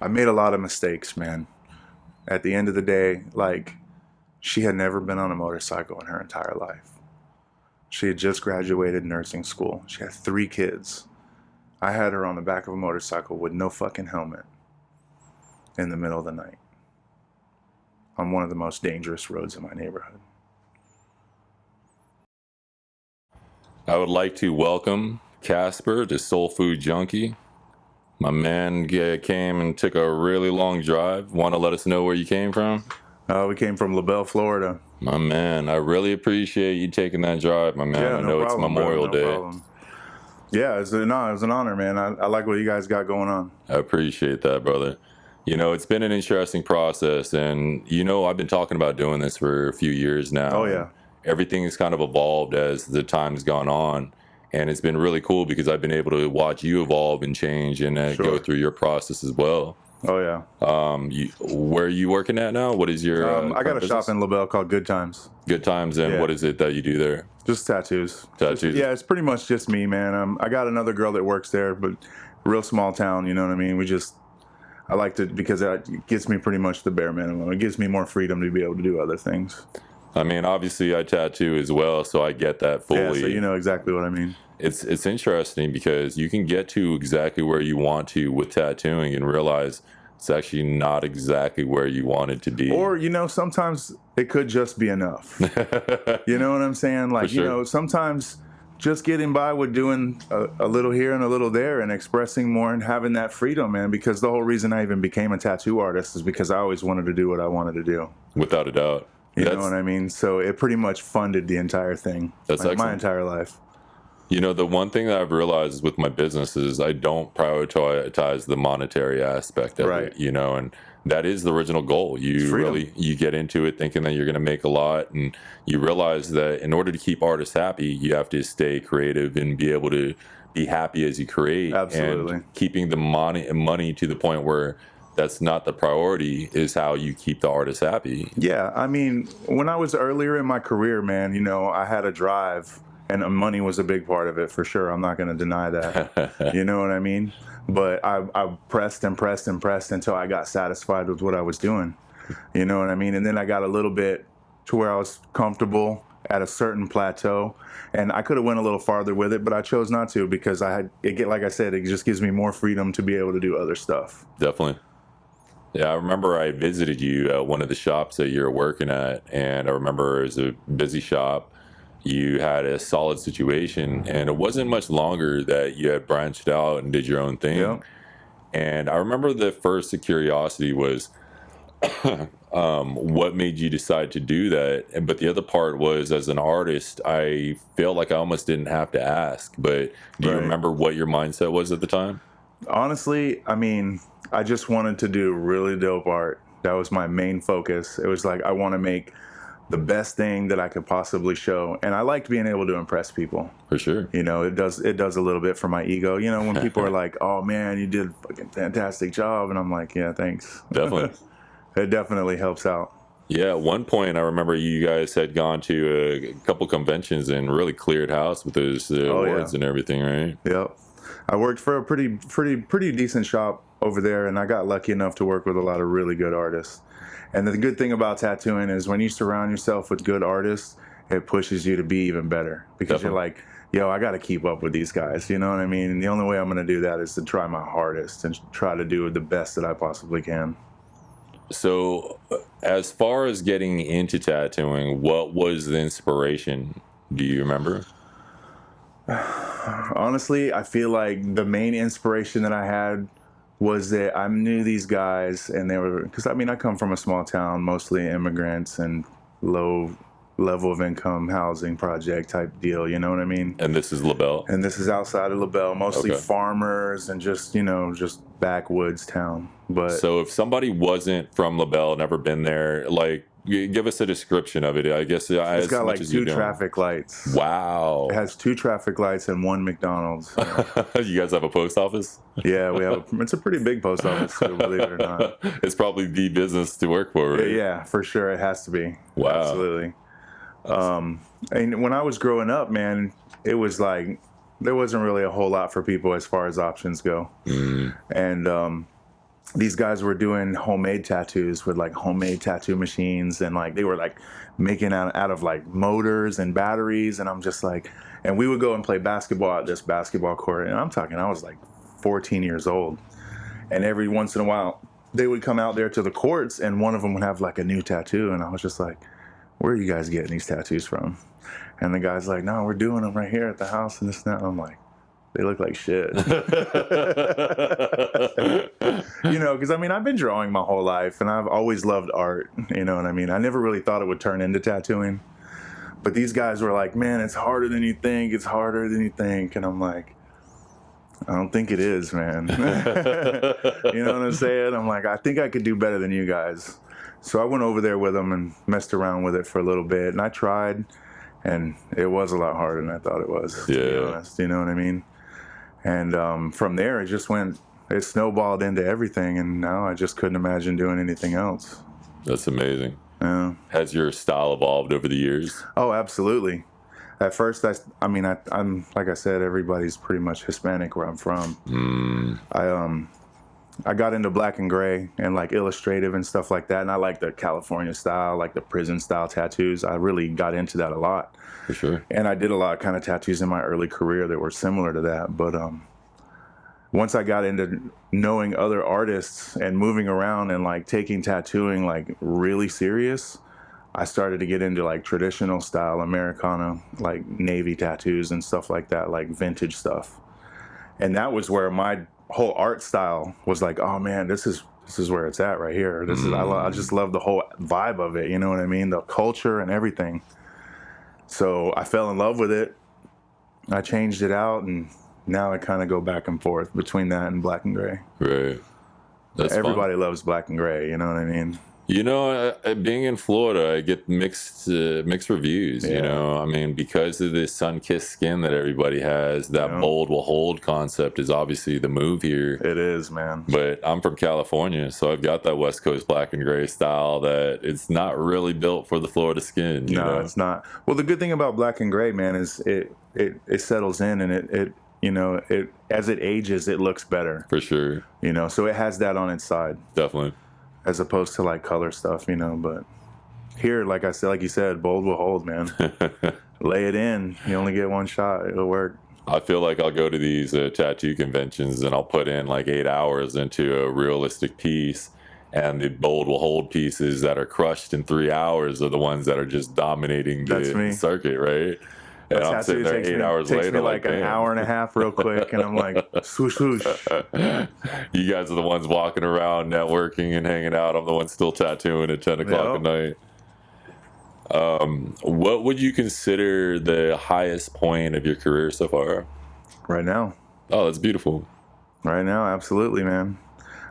I made a lot of mistakes, man. At the end of the day, like, she had never been on a motorcycle in her entire life. She had just graduated nursing school. She had 3 kids. I had her on the back of a motorcycle with no fucking helmet in the middle of the night on one of the most dangerous roads in my neighborhood. I would like to welcome Casper, the Soul Food Junkie. My man came and took a really long drive. Want to let us know where you came from? We came from Labelle, Florida. My man, I really appreciate you taking that drive, my man. Yeah, I no know problem, it's Memorial bro, no Day. problem. Yeah, it was an honor, man. I like what you guys got going on. I appreciate that, brother. You know, it's been an interesting process, and I've been talking about doing this for a few years now. Oh, yeah. Everything has kind of evolved as the time's gone on, and it's been really cool because I've been able to watch you evolve and change and go through your process as well. Oh, yeah. Where are you working at now? What is your I got a business? shop in Labelle called Good Times. Good Times, and what is it that you do there? Just tattoos. Tattoos? Yeah, it's pretty much just me, man. I got another girl that works there, but real small town, you know what I mean? I like to, because it gets me pretty much the bare minimum. It gives me more freedom to be able to do other things. I mean, obviously I tattoo as well, so I get that fully. Yeah, so you know exactly what I mean. It's interesting because you can get to exactly where you want to with tattooing and realize it's actually not exactly where you want it to be. Or, sometimes it could just be enough. You know what I'm saying? Like, sure. Sometimes just getting by with doing a little here and a little there and expressing more and having that freedom, man, because the whole reason I even became a tattoo artist is because I always wanted to do what I wanted to do. Without a doubt. You know what I mean? So it pretty much funded the entire thing. That's my entire life. The one thing that I've realized with my business is I don't prioritize the monetary aspect of it, and that is the original goal. You get into it thinking that you're going to make a lot, and you realize that in order to keep artists happy, you have to stay creative and be able to be happy as you create. Absolutely. And keeping the money to the point where that's not the priority is how you keep the artist happy. Yeah, I mean, when I was earlier in my career, man, I had a drive. And money was a big part of it, for sure. I'm not going to deny that. You know what I mean? But I pressed and pressed and pressed until I got satisfied with what I was doing. You know what I mean? And then I got a little bit to where I was comfortable at a certain plateau. And I could have went a little farther with it, but I chose not to because like I said, it just gives me more freedom to be able to do other stuff. Definitely. Yeah, I remember I visited you at one of the shops that you're working at. And I remember it was a busy shop. You had a solid situation, and it wasn't much longer that you had branched out and did your own thing. Yeah. And I remember the first curiosity was what made you decide to do that? But the other part was, as an artist, I feel like I almost didn't have to ask. But do you remember what your mindset was at the time? Honestly, I mean, I just wanted to do really dope art. That was my main focus. It was like, I want to make the best thing that I could possibly show. And I liked being able to impress people. For sure. It does a little bit for my ego. When people are like, oh man, you did a fucking fantastic job. And I'm like, yeah, thanks. Definitely. It definitely helps out. Yeah, at one point I remember you guys had gone to a couple conventions and really cleared house with those awards and everything, right? Yep. I worked for a pretty decent shop over there, and I got lucky enough to work with a lot of really good artists. And the good thing about tattooing is when you surround yourself with good artists, it pushes you to be even better because you're like, yo, I got to keep up with these guys. You know what I mean? And the only way I'm going to do that is to try my hardest and try to do the best that I possibly can. So as far as getting into tattooing, what was the inspiration? Do you remember? Honestly, I feel like the main inspiration that I had was that I knew these guys, and they were, because I come from a small town, mostly immigrants and low level of income housing project type deal, you know what I mean? And this is Labelle? And this is outside of Labelle, mostly farmers and just backwoods town. But so if somebody wasn't from Labelle, never been there, like, give us a description of it. I guess it's got like 2 traffic lights. Wow. It has 2 traffic lights and 1 McDonald's. You guys have a post office? Yeah, we have. It's a pretty big post office, believe it or not. It's probably the business to work for, right? Yeah, for sure. It has to be. Wow. Absolutely. And when I was growing up, man, it was like there wasn't really a whole lot for people as far as options go. Mm. And these guys were doing homemade tattoos with like homemade tattoo machines, and like they were like making out of like motors and batteries, and I'm just like, and we would go and play basketball at this basketball court, and I'm talking, I was like 14 years old, and every once in a while they would come out there to the courts, and one of them would have like a new tattoo, and I was just like, where are you guys getting these tattoos from? And the guy's like, no, we're doing them right here at the house and this and that. And I'm like, they look like shit. You know, because I mean, I've been drawing my whole life and I've always loved art. You know what I mean? I never really thought it would turn into tattooing. But these guys were like, man, it's harder than you think. It's harder than you think. And I'm like, I don't think it is, man. You know what I'm saying? I'm like, I think I could do better than you guys. So I went over there with them and messed around with it for a little bit. And I tried, and it was a lot harder than I thought it was, to be honest. You know what I mean? And from there, it just went, it snowballed into everything. And now I just couldn't imagine doing anything else. That's amazing. Yeah. Has your style evolved over the years? Oh, absolutely. At first, I'm like I said, everybody's pretty much Hispanic where I'm from. I got into black and gray and like illustrative and stuff like that, and I like the California style, like the prison style tattoos. I really got into that a lot. For sure. And I did a lot of kind of tattoos in my early career that were similar to that. But once I got into knowing other artists and moving around and like taking tattooing like really serious, I started to get into like traditional style Americana, like Navy tattoos and stuff like that, like vintage stuff. And that was where my whole art style was like, oh man, this is where it's at right here. This is I just love the whole vibe of it. You know what I mean? The culture and everything. So I fell in love with it. I changed it out, and now I kind of go back and forth between that and black and gray. Right. Everybody loves black and gray. You know what I mean? You know, being in Florida, I get mixed reviews. Yeah. You know, I mean, because of this sun-kissed skin that everybody has, that bold will hold concept is obviously the move here. It is, man. But I'm from California, so I've got that West Coast black and gray style that it's not really built for the Florida skin. You know? It's not. Well, the good thing about black and gray, man, is it settles in, and it you know, it as it ages, it looks better. For sure. You know, so it has that on its side. Definitely. As opposed to like color stuff, you know. But here, like you said, bold will hold, man. Lay it in. You only get one shot. It'll work. I feel like I'll go to these tattoo conventions and I'll put in like 8 hours into a realistic piece, and the bold will hold pieces that are crushed in 3 hours are the ones that are just dominating the circuit, right? And I'm sitting there 8 hours later, me like an hour and a half real quick, and I'm like, swoosh, swoosh. You guys are the ones walking around, networking and hanging out. I'm the one still tattooing at 10 o'clock at night. What would you consider the highest point of your career so far? Right now. Oh, that's beautiful. Right now, absolutely, man.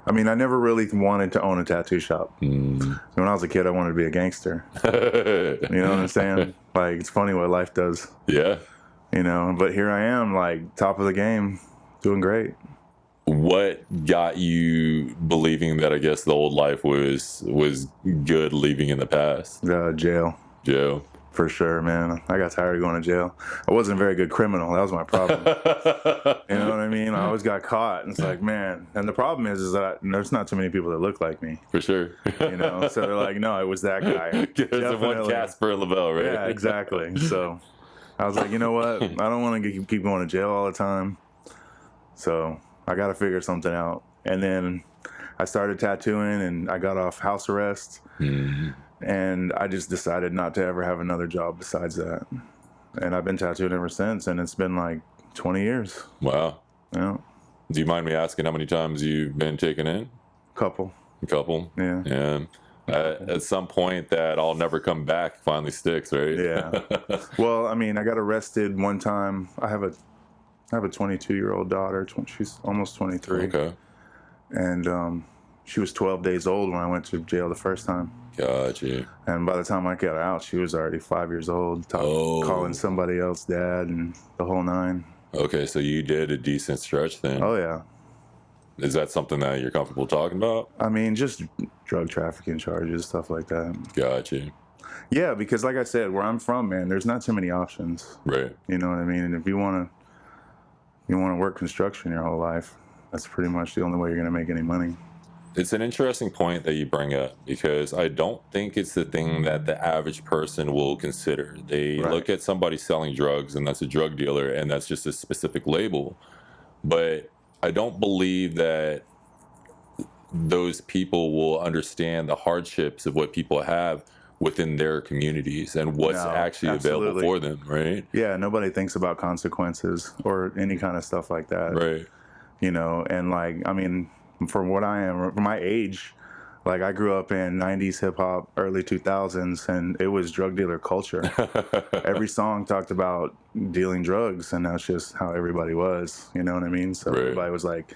I mean, I never really wanted to own a tattoo shop. When I was a kid, I wanted to be a gangster. You know what I'm saying? Like, it's funny what life does. Yeah. You know, but here I am, like, top of the game, doing great. What got you believing that, I guess, the old life was good leaving in the past? Jail. Jail. For sure, man. I got tired of going to jail. I wasn't a very good criminal. That was my problem. You know what I mean? I always got caught. And it's like, man. And the problem is that there's not too many people that look like me. For sure. You know? So they're like, no, it was that guy. There's one Casper and Labelle, right? Yeah, exactly. So I was like, you know what? I don't want to keep going to jail all the time. So I got to figure something out. And then I started tattooing, and I got off house arrest. Mm-hmm. And I just decided not to ever have another job besides that. And I've been tattooing ever since, and it's been like 20 years. Wow. Yeah. Do you mind me asking how many times you've been taken in? Couple. Yeah. Yeah. At some point, that I'll never come back finally sticks, right? Yeah. Well, I mean, I got arrested one time. I have a 22-year-old daughter. She's almost 23. Okay. And she was 12 days old when I went to jail the first time. Gotcha. And by the time I got out, she was already 5 years old, calling somebody else dad and the whole nine. Okay, so you did a decent stretch then. Oh, yeah. Is that something that you're comfortable talking about? I mean, just drug trafficking charges, stuff like that. Gotcha. Yeah, because like I said, where I'm from, man, there's not too many options. Right. You know what I mean? And if you want to work construction your whole life, that's pretty much the only way you're going to make any money. It's an interesting point that you bring up because I don't think it's the thing that the average person will consider. They Right. look at somebody selling drugs and that's a drug dealer and that's just a specific label. But I don't believe that those people will understand the hardships of what people have within their communities and what's No, actually available absolutely. for them, right? Yeah, nobody thinks about consequences or any kind of stuff like that. Right. You know, and like, I mean, from what I am, for my age, like I grew up in 90s hip hop, early 2000s, and it was drug dealer culture. Every song talked about dealing drugs, and that's just how everybody was. You know what I mean? So Right. everybody was like,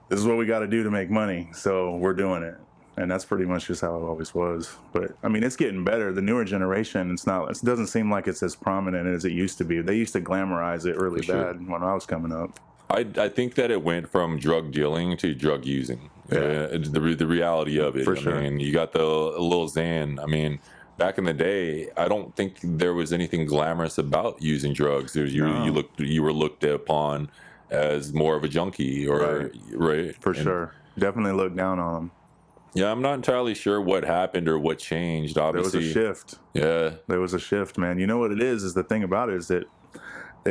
this is what we got to do to make money, so we're doing it. And that's pretty much just how it always was. But I mean, it's getting better. The newer generation, it doesn't seem like it's as prominent as it used to be. They used to glamorize it really bad when I was coming up. I think that it went from drug dealing to drug using. The reality of it. For sure. I mean, you got the Lil Xan. I mean, back in the day, I don't think there was anything glamorous about using drugs. You were looked upon as more of a junkie, or right? For sure, definitely looked down on them. Yeah, I'm not entirely sure what happened or what changed. Obviously, there was a shift. Yeah, there was a shift, man. You know what it is the thing about it is that,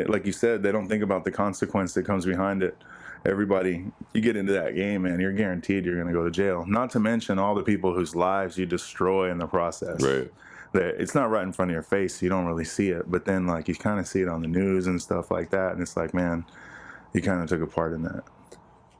like you said, they don't think about the consequence that comes behind it. Everybody, you get into that game, man, you're guaranteed you're going to go to jail. Not to mention all the people whose lives you destroy in the process. Right. It's not right in front of your face, so you don't really see it. But then, like, you kind of see it on the news and stuff like that, and it's like, man, you kind of took a part in that.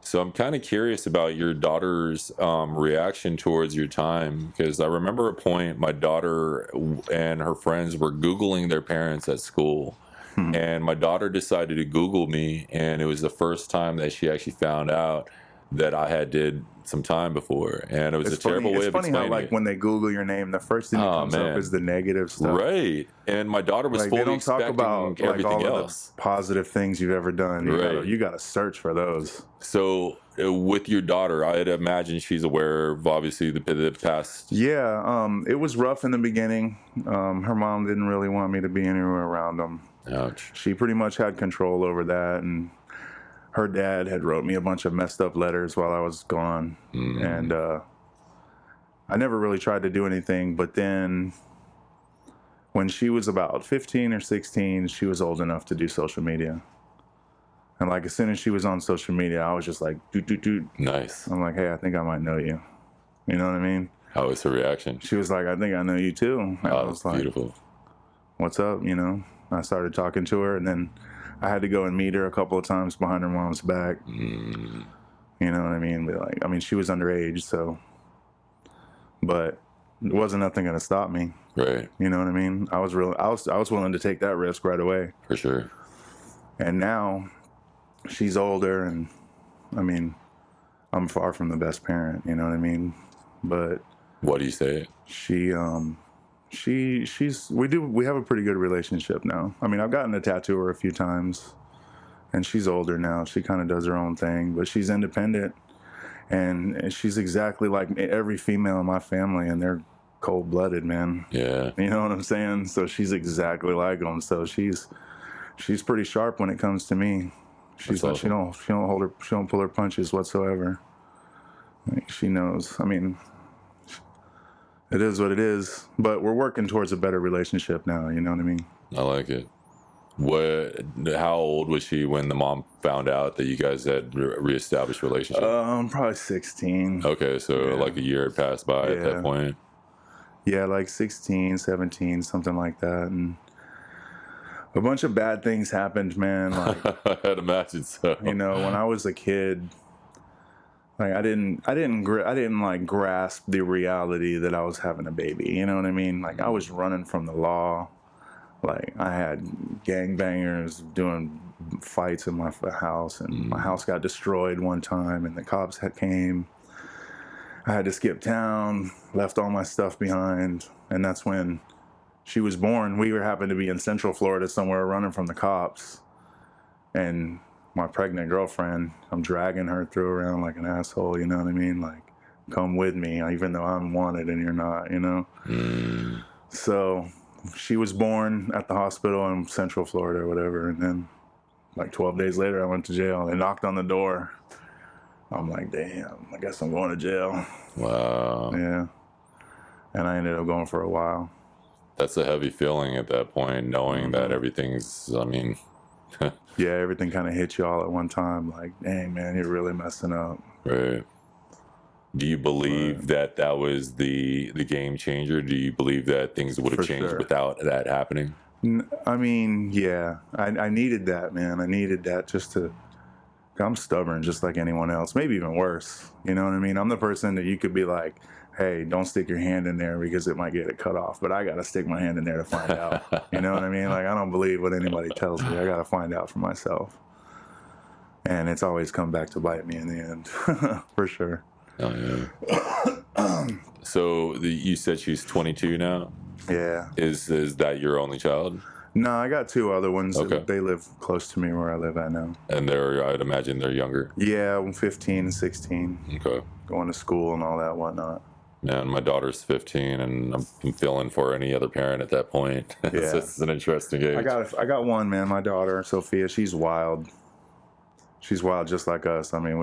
So I'm kind of curious about your daughter's reaction towards your time, because I remember a point my daughter and her friends were Googling their parents at school. And my daughter decided to Google me, and it was the first time that she actually found out that I had did some time before, and it was a terrible way of explaining it. It's funny how, like, when they Google your name, the first thing that comes up is the negative stuff. Right. And my daughter was fully they don't talk expecting about everything all else. Of the positive things you've ever done. You got to search for those. So with your daughter, I'd imagine she's aware of obviously the past. Yeah, it was rough in the beginning. Her mom didn't really want me to be anywhere around them. Ouch. She pretty much had control over that, and her dad had wrote me a bunch of messed up letters while I was gone. And I never really tried to do anything, but then when she was about 15 or 16, she was old enough to do social media. And like, as soon as she was on social media, I was just like, doot. Nice. I'm like, hey, I think I might know you. You know what I mean? How was her reaction? She was like, I think I know you too. I was like, beautiful. What's up? You know, I started talking to her, and then I had to go and meet her a couple of times behind her mom's back. You know what I mean? But like, I mean, she was underage, so, but it wasn't nothing going to stop me. Right. You know what I mean? I was willing to take that risk right away. For sure. And now she's older, and I mean, I'm far from the best parent, you know what I mean? But what do you say? We have a pretty good relationship now. I mean, I've gotten to tattoo her a few times, and she's older now. She kind of does her own thing, but she's independent, and she's exactly like every female in my family, and they're cold-blooded, man. Yeah. You know what I'm saying? So she's exactly like them. So she's pretty sharp when it comes to me. She's like, she don't pull her punches whatsoever. Like, she knows. I mean, it is what it is, but we're working towards a better relationship now. You know what I mean? I like it. How old was she when the mom found out that you guys had reestablished a relationship? Probably 16. Okay, so like a year had passed by at that point. Yeah, like 16, 17, something like that, and a bunch of bad things happened, man. Like, I'd imagine so. You know, when I was a kid, like I didn't like grasp the reality that I was having a baby. You know what I mean? Like, I was running from the law. Like, I had gangbangers doing fights in my house, and my house got destroyed one time, and the cops came. I had to skip town, left all my stuff behind, and that's when she was born. We happened to be in Central Florida somewhere running from the cops, and my pregnant girlfriend, I'm dragging her through around like an asshole, you know what I mean? Like, come with me, even though I'm wanted and you're not, you know? So she was born at the hospital in Central Florida or whatever, and then like 12 days later I went to jail. They knocked on the door, I'm like, damn, I guess I'm going to jail. Wow. Yeah. And I ended up going for a while. That's a heavy feeling at that point, knowing that everything's, I mean... Yeah, everything kind of hits you all at one time. Like, dang, man, you're really messing up. Right. Do you believe that was the game changer? Do you believe that things would have changed without that happening? I mean, yeah, I needed that, man. I needed that just to... I'm stubborn just like anyone else, maybe even worse. You know what I mean? I'm the person that you could be like, hey, don't stick your hand in there because it might get it cut off. But I got to stick my hand in there to find out. You know what I mean? Like, I don't believe what anybody tells me. I got to find out for myself. And it's always come back to bite me in the end, for sure. Oh, yeah. So you said she's 22 now? Yeah. Is that your only child? No, I got 2 other ones. Okay. They live close to me where I live at now. And I'd imagine they're younger? Yeah, I'm 15 and 16. Okay. Going to school and all that whatnot. Man, my daughter's 15, and I'm feeling for any other parent at that point. Yeah. It's an interesting age. I got one, man. My daughter, Sophia, she's wild. She's wild just like us. I mean,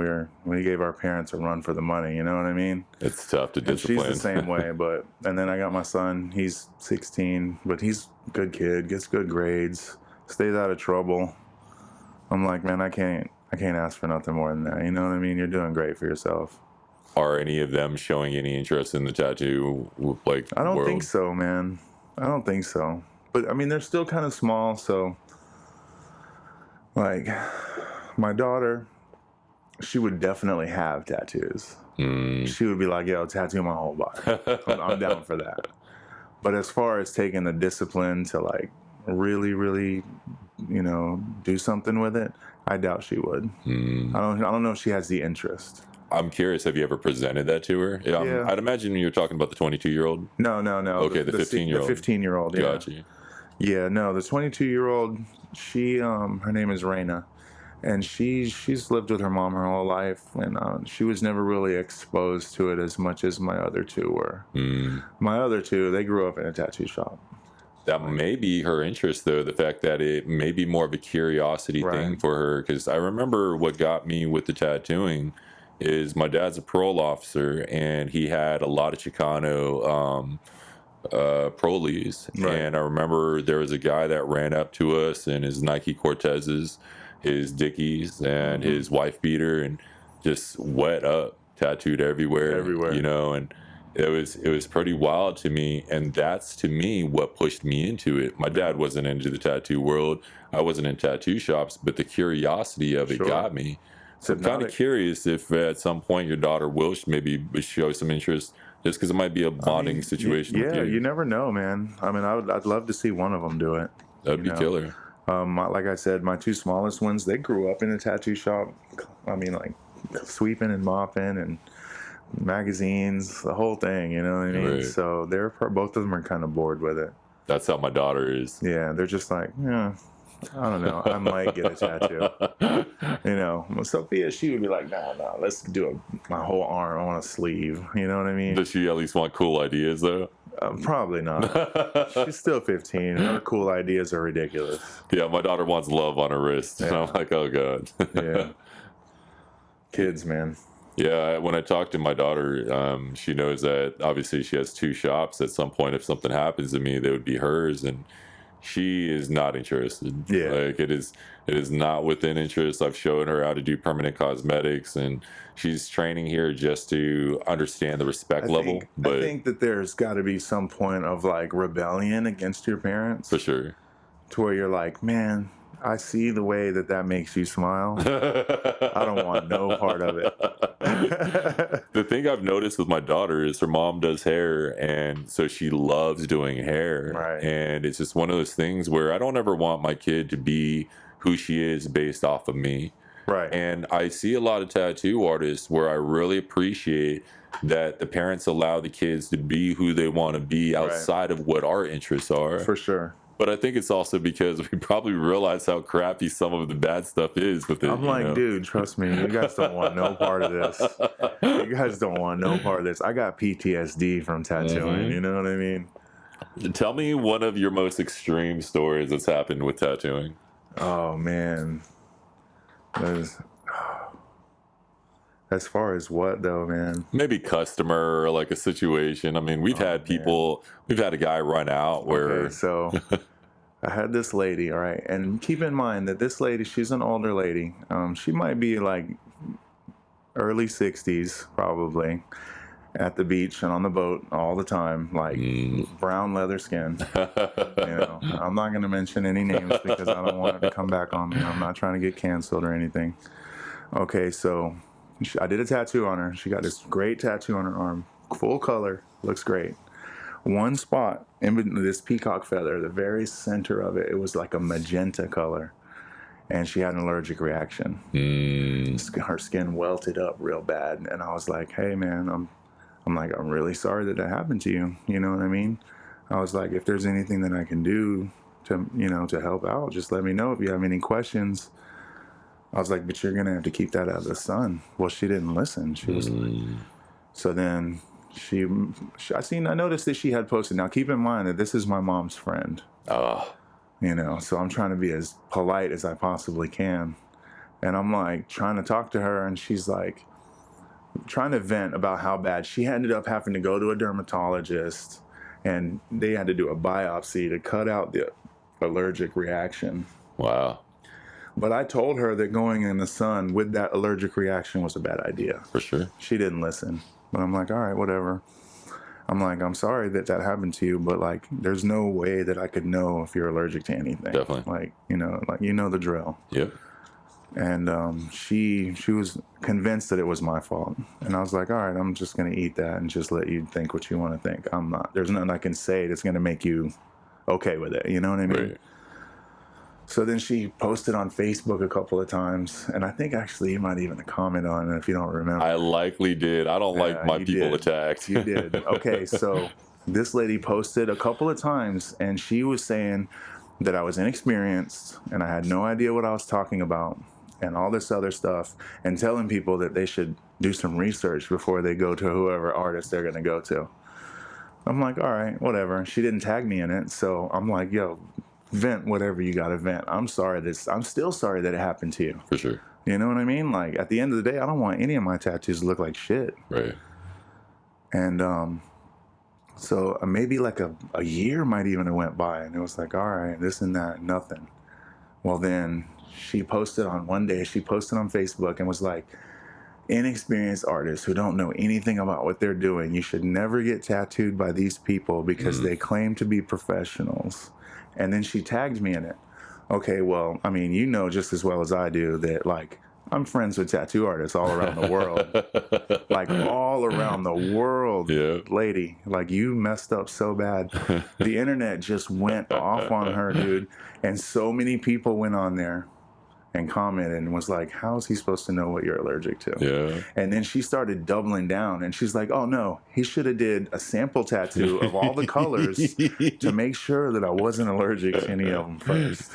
we gave our parents a run for the money, you know what I mean? It's tough to discipline. And she's the same way, and then I got my son, he's 16, but he's a good kid, gets good grades, stays out of trouble. I'm like, man, I can't ask for nothing more than that. You know what I mean? You're doing great for yourself. Are any of them showing any interest in the tattoo I don't think so, man. I don't think so. But I mean, they're still kind of small, so like my daughter, she would definitely have tattoos. She would be like, yo, tattoo my whole body. I'm down for that. But as far as taking the discipline to like really, really, do something with it, I doubt she would. I don't know if she has the interest. I'm curious, have you ever presented that to her? Yeah. I'd imagine you're talking about the 22-year-old. No. Okay, the 15-year-old. The 15-year-old, yeah. Gotcha. Yeah, no, the 22-year-old, she, her name is Raina, and she's lived with her mom her whole life, and she was never really exposed to it as much as my other 2 were. My other 2, they grew up in a tattoo shop. That may be her interest, though, the fact that it may be more of a curiosity thing for her, because I remember what got me with the tattooing is my dad's a parole officer, and he had a lot of Chicano parolees. And I remember there was a guy that ran up to us in his Nike Cortezes, his Dickies, and his wife beater, and just wet up, tattooed everywhere. And it was pretty wild to me, and that's to me what pushed me into it. My dad wasn't into the tattoo world. I wasn't in tattoo shops, but the curiosity of it got me. So I'm kind of curious if at some point your daughter will maybe show some interest, just because it might be a bonding situation. Yeah, you never know, man. I mean, I'd love to see one of them do it. That'd be killer. Like I said, my 2 smallest ones, they grew up in a tattoo shop. I mean, like sweeping and mopping and magazines, the whole thing. You know what I mean? Right. So both of them are kind of bored with it. That's how my daughter is. Yeah, they're just like, yeah. I don't know. I might get a tattoo. Sophia, she would be like, no, let's do my whole arm on a sleeve. You know what I mean? Does she at least want cool ideas, though? Probably not. She's still 15. Her cool ideas are ridiculous. Yeah, my daughter wants love on her wrist. Yeah. And I'm like, oh, God. Yeah. Kids, man. Yeah, when I talk to my daughter, she knows that obviously she has 2 shops. At some point, if something happens to me, they would be hers. And she is not interested. Yeah. Like it is not within interest. I've shown her how to do permanent cosmetics, and she's training here just to understand the respect level. But I think that there's got to be some point of like rebellion against your parents. For sure. To where you're like, man, I see the way that makes you smile. I don't want no part of it. The thing I've noticed with my daughter is her mom does hair, and so she loves doing hair. Right. And it's just one of those things where I don't ever want my kid to be who she is based off of me. Right. And I see a lot of tattoo artists where I really appreciate that the parents allow the kids to be who they want to be outside of what our interests are. For sure. But I think it's also because we probably realize how crappy some of the bad stuff is with it. I'm like, dude, trust me, you guys don't want no part of this. You guys don't want no part of this. I got PTSD from tattooing, you know what I mean? Tell me one of your most extreme stories that's happened with tattooing. Oh, man. As far as what though, man? Maybe customer or like a situation. I mean, we've had people, we've had a guy run out where. Okay, so I had this lady, all right, and keep in mind that this lady, she's an older lady. She might be like early 60s, probably, at the beach and on the boat all the time, like brown leather skin. I'm not going to mention any names because I don't want it to come back on me. I'm not trying to get canceled or anything. Okay, so I did a tattoo on her. She got this great tattoo on her arm, full color, looks great. One spot in this peacock feather, the very center of it, it was like a magenta color, and she had an allergic reaction. Her skin welted up real bad, and I was like, "Hey, man, I'm really sorry that happened to you. You know what I mean?" I was like, "If there's anything that I can do to help out, just let me know. If you have any questions." I was like, "But you're gonna have to keep that out of the sun." Well, she didn't listen. She was like, so then I noticed that she had posted. Now, keep in mind that this is my mom's friend. So I'm trying to be as polite as I possibly can. And I'm like trying to talk to her, and she's like trying to vent about how bad she ended up having to go to a dermatologist, and they had to do a biopsy to cut out the allergic reaction. Wow. But I told her that going in the sun with that allergic reaction was a bad idea. For sure. She didn't listen. But I'm like, all right, whatever. I'm like, I'm sorry that happened to you, but like, there's no way that I could know if you're allergic to anything. Definitely. Like, you know the drill. Yep. And she was convinced that it was my fault. And I was like, all right, I'm just going to eat that and just let you think what you want to think. I'm not. There's nothing I can say that's going to make you okay with it. You know what I mean? Right. So then she posted on Facebook a couple of times, and I think actually you might even comment on it if you don't remember. I likely did. I don't like my people attacked. You did. Okay, so this lady posted a couple of times, and she was saying that I was inexperienced, and I had no idea what I was talking about, and all this other stuff, and telling people that they should do some research before they go to whoever artist they're going to go to. I'm like, all right, whatever. She didn't tag me in it, so I'm like, yo, vent whatever you gotta vent. I'm still sorry that it happened to you. For sure. You know what I mean? Like, at the end of the day, I don't want any of my tattoos to look like shit. Right. And so maybe like a year might even have went by, and it was like, all right, this and that, nothing. Well, then she posted on Facebook and was like, inexperienced artists who don't know anything about what they're doing, you should never get tattooed by these people because they claim to be professionals. And then she tagged me in it. Okay, well, I mean, you know just as well as I do that, like, I'm friends with tattoo artists all around the world. Like, all around the world, lady. Like, you messed up so bad. The internet just went off on her, dude. And so many people went on there and commented and was like, how is he supposed to know what you're allergic to? Yeah. And then she started doubling down, and she's like, oh no, he should have did a sample tattoo of all the colors to make sure that I wasn't allergic to any of them first.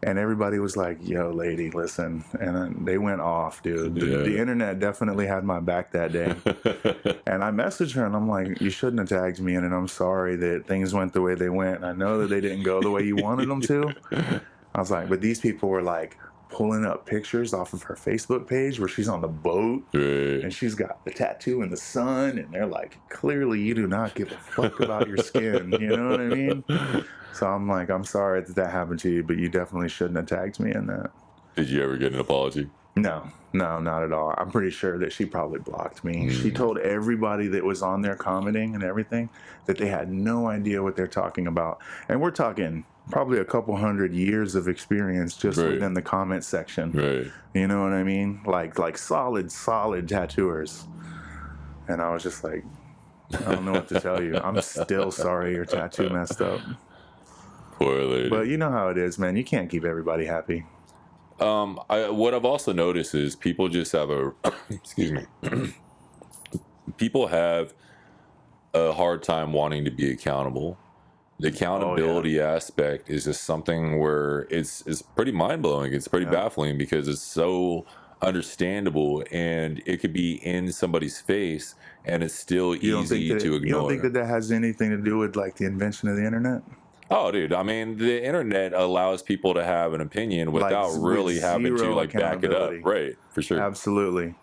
And everybody was like, yo, lady, listen. And they went off, dude. The internet definitely had my back that day. And I messaged her, and I'm like, you shouldn't have tagged me in it. I'm sorry that things went the way they went. And I know that they didn't go the way you wanted them to. I was like, but these people were like pulling up pictures off of her Facebook page where she's on the boat and she's got the tattoo in the sun, and they're like, clearly you do not give a fuck about your skin. You know what I mean? So I'm like, I'm sorry that happened to you, but you definitely shouldn't have tagged me in that. Did you ever get an apology? No, not at all. I'm pretty sure that she probably blocked me. She told everybody that was on there commenting and everything that they had no idea what they're talking about. And we're talking probably a couple 100 years of experience just within the comment section. Right. You know what I mean? Like solid tattooers. And I was just like, I don't know what to tell you. I'm still sorry your tattoo messed up. Poor lady. But you know how it is, man. You can't keep everybody happy. What I've also noticed is people just have excuse me. People have a hard time wanting to be accountable. The accountability aspect is just something where it's pretty mind-blowing. It's pretty baffling because it's so understandable, and it could be in somebody's face, and it's still easy to ignore. You don't think that has anything to do with like the invention of the internet? Oh, dude, I mean, the internet allows people to have an opinion without really having to like back it up. Right, for sure. Absolutely.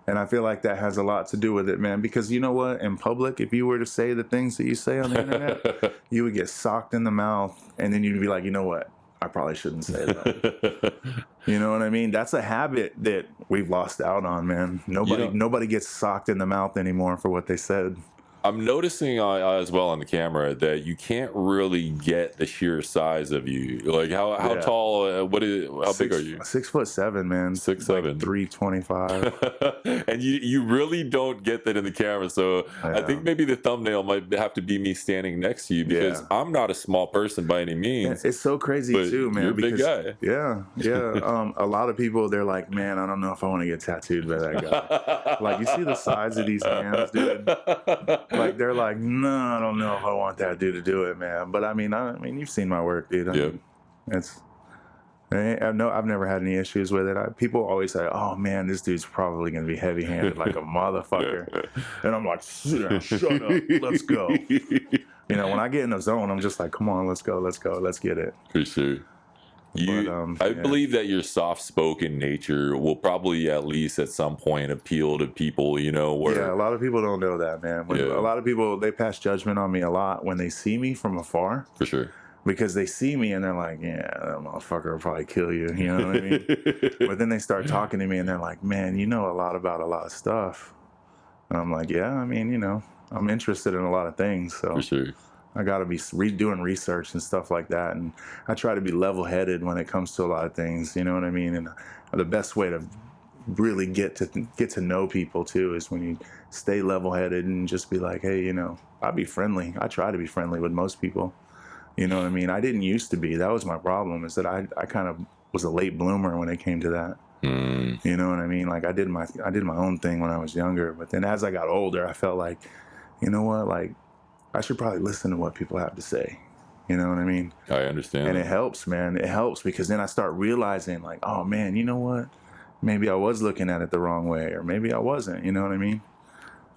And I feel like that has a lot to do with it, man. Because you know what? In public, if you were to say the things that you say on the internet, you would get socked in the mouth, and then you'd be like, you know what? I probably shouldn't say that. You know what I mean? That's a habit that we've lost out on, man. Nobody gets socked in the mouth anymore for what they said. I'm noticing as well on the camera that you can't really get the sheer size of you. Like how tall? How big are you? 6'7", man. 6'7", like 325. And you really don't get that in the camera. So I think maybe the thumbnail might have to be me standing next to you because I'm not a small person by any means. It's so crazy too, man. You're a big guy. Yeah. A lot of people, they're like, man, I don't know if I want to get tattooed by that guy. Like, you see the size of these hands, dude. Like, they're like, no, I don't know if I want that dude to do it, man. But I mean, you've seen my work, dude. I've never had any issues with it. People always say, oh man, this dude's probably going to be heavy-handed like a motherfucker. And I'm like, shut up, let's go. You know, when I get in the zone, I'm just like, come on, let's go, let's get it. For sure. I believe that your soft-spoken nature will probably at least at some point appeal to people, you know. Yeah, a lot of people don't know that, man. A lot of people, they pass judgment on me a lot when they see me from afar. For sure. Because they see me and they're like, yeah, that motherfucker will probably kill you, you know what I mean? But then they start talking to me and they're like, man, you know a lot about a lot of stuff. And I'm like, yeah, I mean, you know, I'm interested in a lot of things, so. For sure. I got to be doing research and stuff like that. And I try to be level-headed when it comes to a lot of things, you know what I mean? And the best way to really get to know people, too, is when you stay level-headed and just be like, hey, you know, I'll be friendly. I try to be friendly with most people. You know what I mean? I didn't used to be. That was my problem, is that I kind of was a late bloomer when it came to that. You know what I mean? Like, I did my own thing when I was younger. But then as I got older, I felt like, you know what, like, I should probably listen to what people have to say. You know what I mean? I understand. And it helps, man. It helps because then I start realizing, like, oh, man, you know what? Maybe I was looking at it the wrong way, or maybe I wasn't. You know what I mean?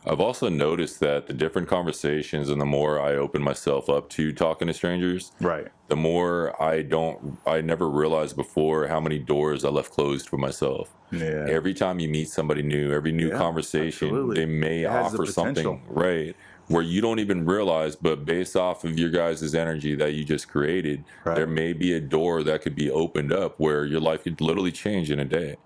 I've also noticed that the different conversations and the more I open myself up to talking to strangers, right, the more I never realized before how many doors I left closed for myself. Yeah. Every time you meet somebody new, every new conversation, absolutely. They may offer something, right, where you don't even realize, but based off of your guys' energy that you just created, there may be a door that could be opened up where your life could literally change in a day.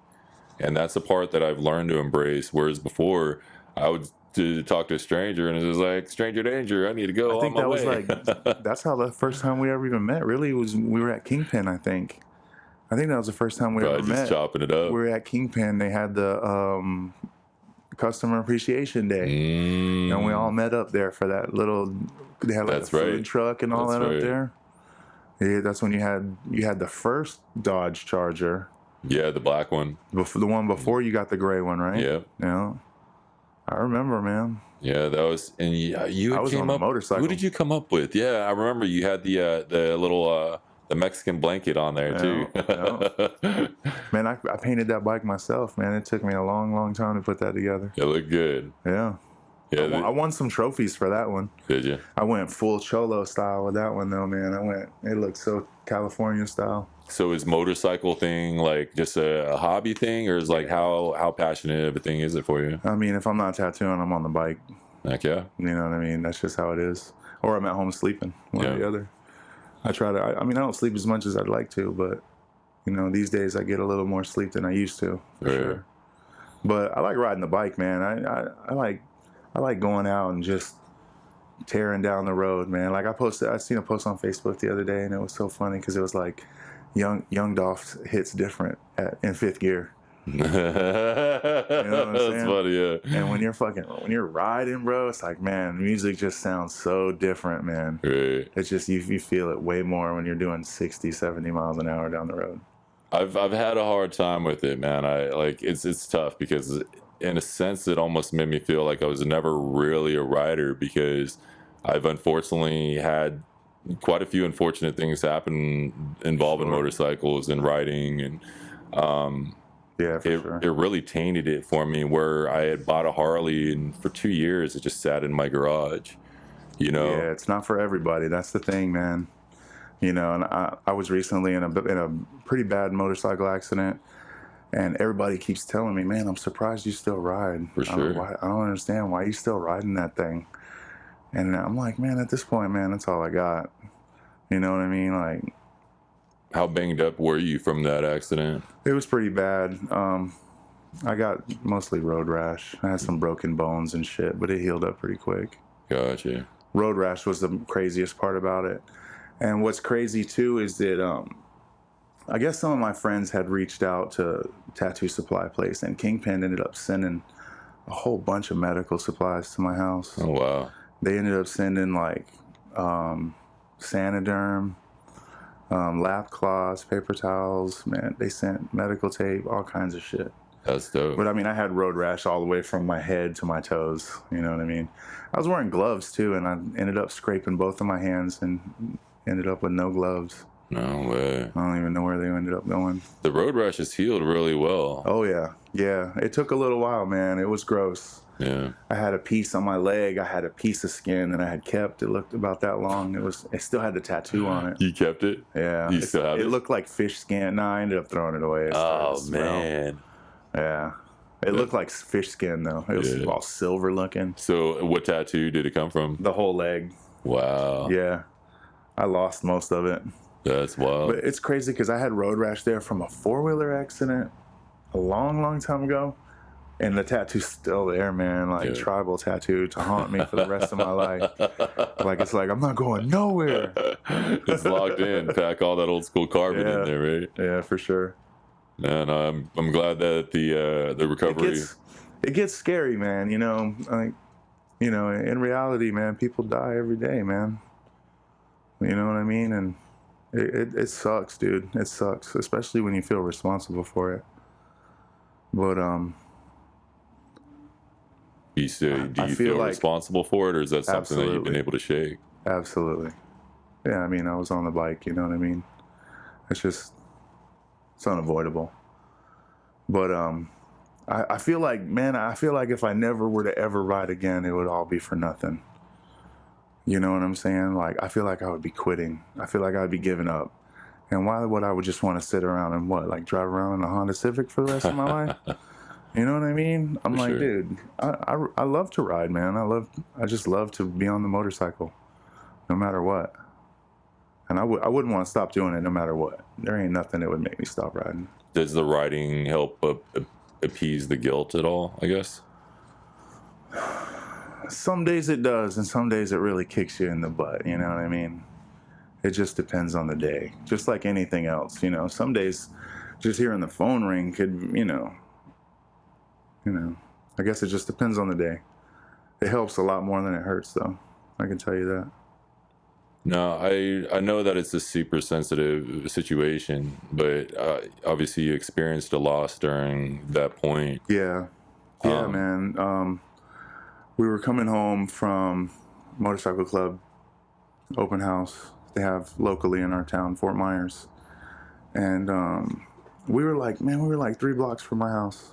And that's the part that I've learned to embrace. Whereas before, I would to talk to a stranger and it was like, stranger danger, I need to go on my way. I think that was like, that's how the first time we ever even met, really, was we were at Kingpin, I think. I think that was the first time we ever met. Just chopping it up. We were at Kingpin. They had the Customer Appreciation Day. And we all met up there for that little, they had like a food truck and all that up there. Yeah, that's when you had the first Dodge Charger. Yeah, the black one. The one before you got the gray one, right? Yeah. Yeah. I remember, man. Yeah, that was, and you I was came on a up. motorcycle. Who did you come up with? Yeah, I remember you had the little the Mexican blanket on there too. Yeah. Man, I painted that bike myself, man. It took me a long, long time to put that together. It looked good. Yeah. Yeah, I won some trophies for that one. Did you? I went full cholo style with that one, though, man. It looked so California style. So is motorcycle thing like just a hobby thing, or is like how passionate of a thing is it for you? I mean, if I'm not tattooing, I'm on the bike. Heck yeah. You know what I mean? That's just how it is. Or I'm at home sleeping, one or the other. I try to, I mean, I don't sleep as much as I'd like to, but, you know, these days I get a little more sleep than I used to, for sure. But I like riding the bike, man. I like going out and just tearing down the road, man. Like I seen a post on Facebook the other day, and it was so funny because it was like, Young Dolph hits different in fifth gear. You know what I'm saying? That's funny, yeah. And when you're riding, bro, it's like, man, music just sounds so different, man. Right. It's just you feel it way more when you're doing 60, 70 miles an hour down the road. I've had a hard time with it, man. It's tough because in a sense it almost made me feel like I was never really a rider because I've unfortunately had quite a few unfortunate things happen involving motorcycles and riding, and it really tainted it for me, where I had bought a Harley and for 2 years it just sat in my garage, you know. Yeah, it's not for everybody. That's the thing, man. You know, and I was recently in a pretty bad motorcycle accident, And everybody keeps telling me, man, I'm surprised you still ride. For sure. I don't understand why you still riding that thing. And I'm like, man, at this point, man, that's all I got. You know what I mean? Like, how banged up were you from that accident? it was pretty bad. I got mostly road rash. I had some broken bones and shit, but it healed up pretty quick. Gotcha. Road rash was the craziest part about it. And what's crazy too is that I guess some of my friends had reached out to Tattoo Supply Place, and Kingpin ended up sending a whole bunch of medical supplies to my house. Oh, wow. They ended up sending like Sanoderm, lap cloths, paper towels. Man, they sent medical tape, all kinds of shit. That's dope. But I mean, I had road rash all the way from my head to my toes. You know what I mean? I was wearing gloves too, and I ended up scraping both of my hands and ended up with no gloves. No way. I don't even know where they ended up going. The road rash is healed really well. Oh, yeah. Yeah. It took a little while, man. It was gross. Yeah. I had a piece on my leg. I had a piece of skin that I had kept. It looked about that long. It still had the tattoo on it. You kept it? Yeah. You still have it? It looked like fish skin. No, I ended up throwing it away. Oh, man. Yeah. It looked like fish skin, though. It was all silver looking. So what tattoo did it come from? The whole leg. Wow. Yeah. I lost most of it. That's wild. But it's crazy because I had road rash there from a 4-wheeler accident a long, long time ago. And the tattoo's still there, man. Like, tribal tattoo to haunt me for the rest of my life. Like, it's like, I'm not going nowhere. It's locked in. Pack all that old school carbon in there, right? Yeah, for sure. And I'm glad that the recovery... It gets scary, man. You know, like, you know, in reality, man, people die every day, man. You know what I mean? And it sucks, dude. It sucks, especially when you feel responsible for it. But, do you feel like responsible for it, or is that something that you've been able to shake? Absolutely. Yeah, I mean, I was on the bike, you know what I mean? It's unavoidable. But I feel like, man, if I never were to ever ride again, it would all be for nothing. You know what I'm saying? Like, I feel like I would be quitting. I feel like I'd be giving up. And why would I just want to sit around and like drive around in a Honda Civic for the rest of my life? You know what I mean? I'm like, dude, I love to ride, man. I just love to be on the motorcycle, no matter what. And I wouldn't want to stop doing it no matter what. There ain't nothing that would make me stop riding. Does the riding help appease the guilt at all, I guess? Some days it does, and some days it really kicks you in the butt, you know what I mean? It just depends on the day. Just like anything else, you know. Some days just hearing the phone ring could, you know, I guess it just depends on the day. It helps a lot more than it hurts, though. I can tell you that. No, I know that it's a super sensitive situation, but obviously you experienced a loss during that point. Yeah, man. We were coming home from motorcycle club open house they have locally in our town, Fort Myers, and we were like 3 blocks from my house.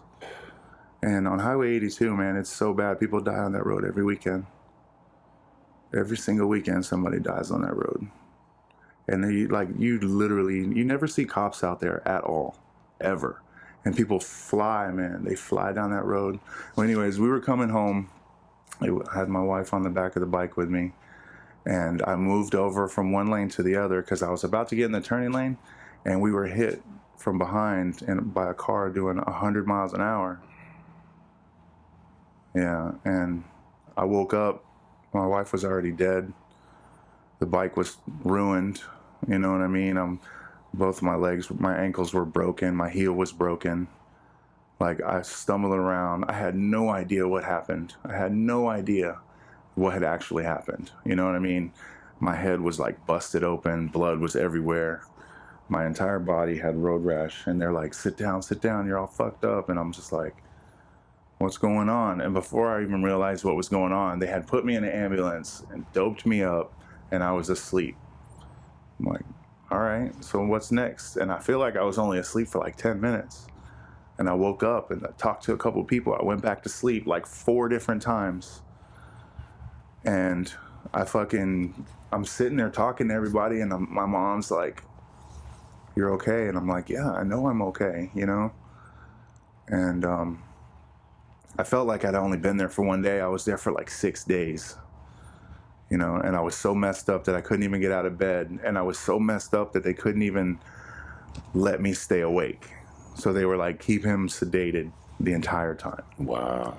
And on Highway 82, man, it's so bad. People die on that road every weekend. Every single weekend, somebody dies on that road. And you never see cops out there at all, ever. And people fly, man. They fly down that road. Well, anyways, we were coming home. I had my wife on the back of the bike with me. And I moved over from one lane to the other because I was about to get in the turning lane. And we were hit from behind by a car doing 100 miles an hour. Yeah, and I woke up. My wife was already dead. The bike was ruined. You know what I mean? Both my legs, my ankles were broken. My heel was broken. Like, I stumbled around. I had no idea what happened. I had no idea what had actually happened. You know what I mean? My head was like busted open. Blood was everywhere. My entire body had road rash. And they're like, sit down, you're all fucked up. And I'm just like, what's going on? And before I even realized what was going on, they had put me in an ambulance and doped me up, and I was asleep. I'm like, all right, so what's next? And I feel like I was only asleep for like 10 minutes. And I woke up and I talked to a couple of people. I went back to sleep like 4 different times. And I'm sitting there talking to everybody, and my mom's like, you're okay? And I'm like, yeah, I know I'm okay, you know? And I felt like I'd only been there for one day. I was there for like 6 days, you know, and I was so messed up that I couldn't even get out of bed. And I was so messed up that they couldn't even let me stay awake. So they were like, keep him sedated the entire time. Wow.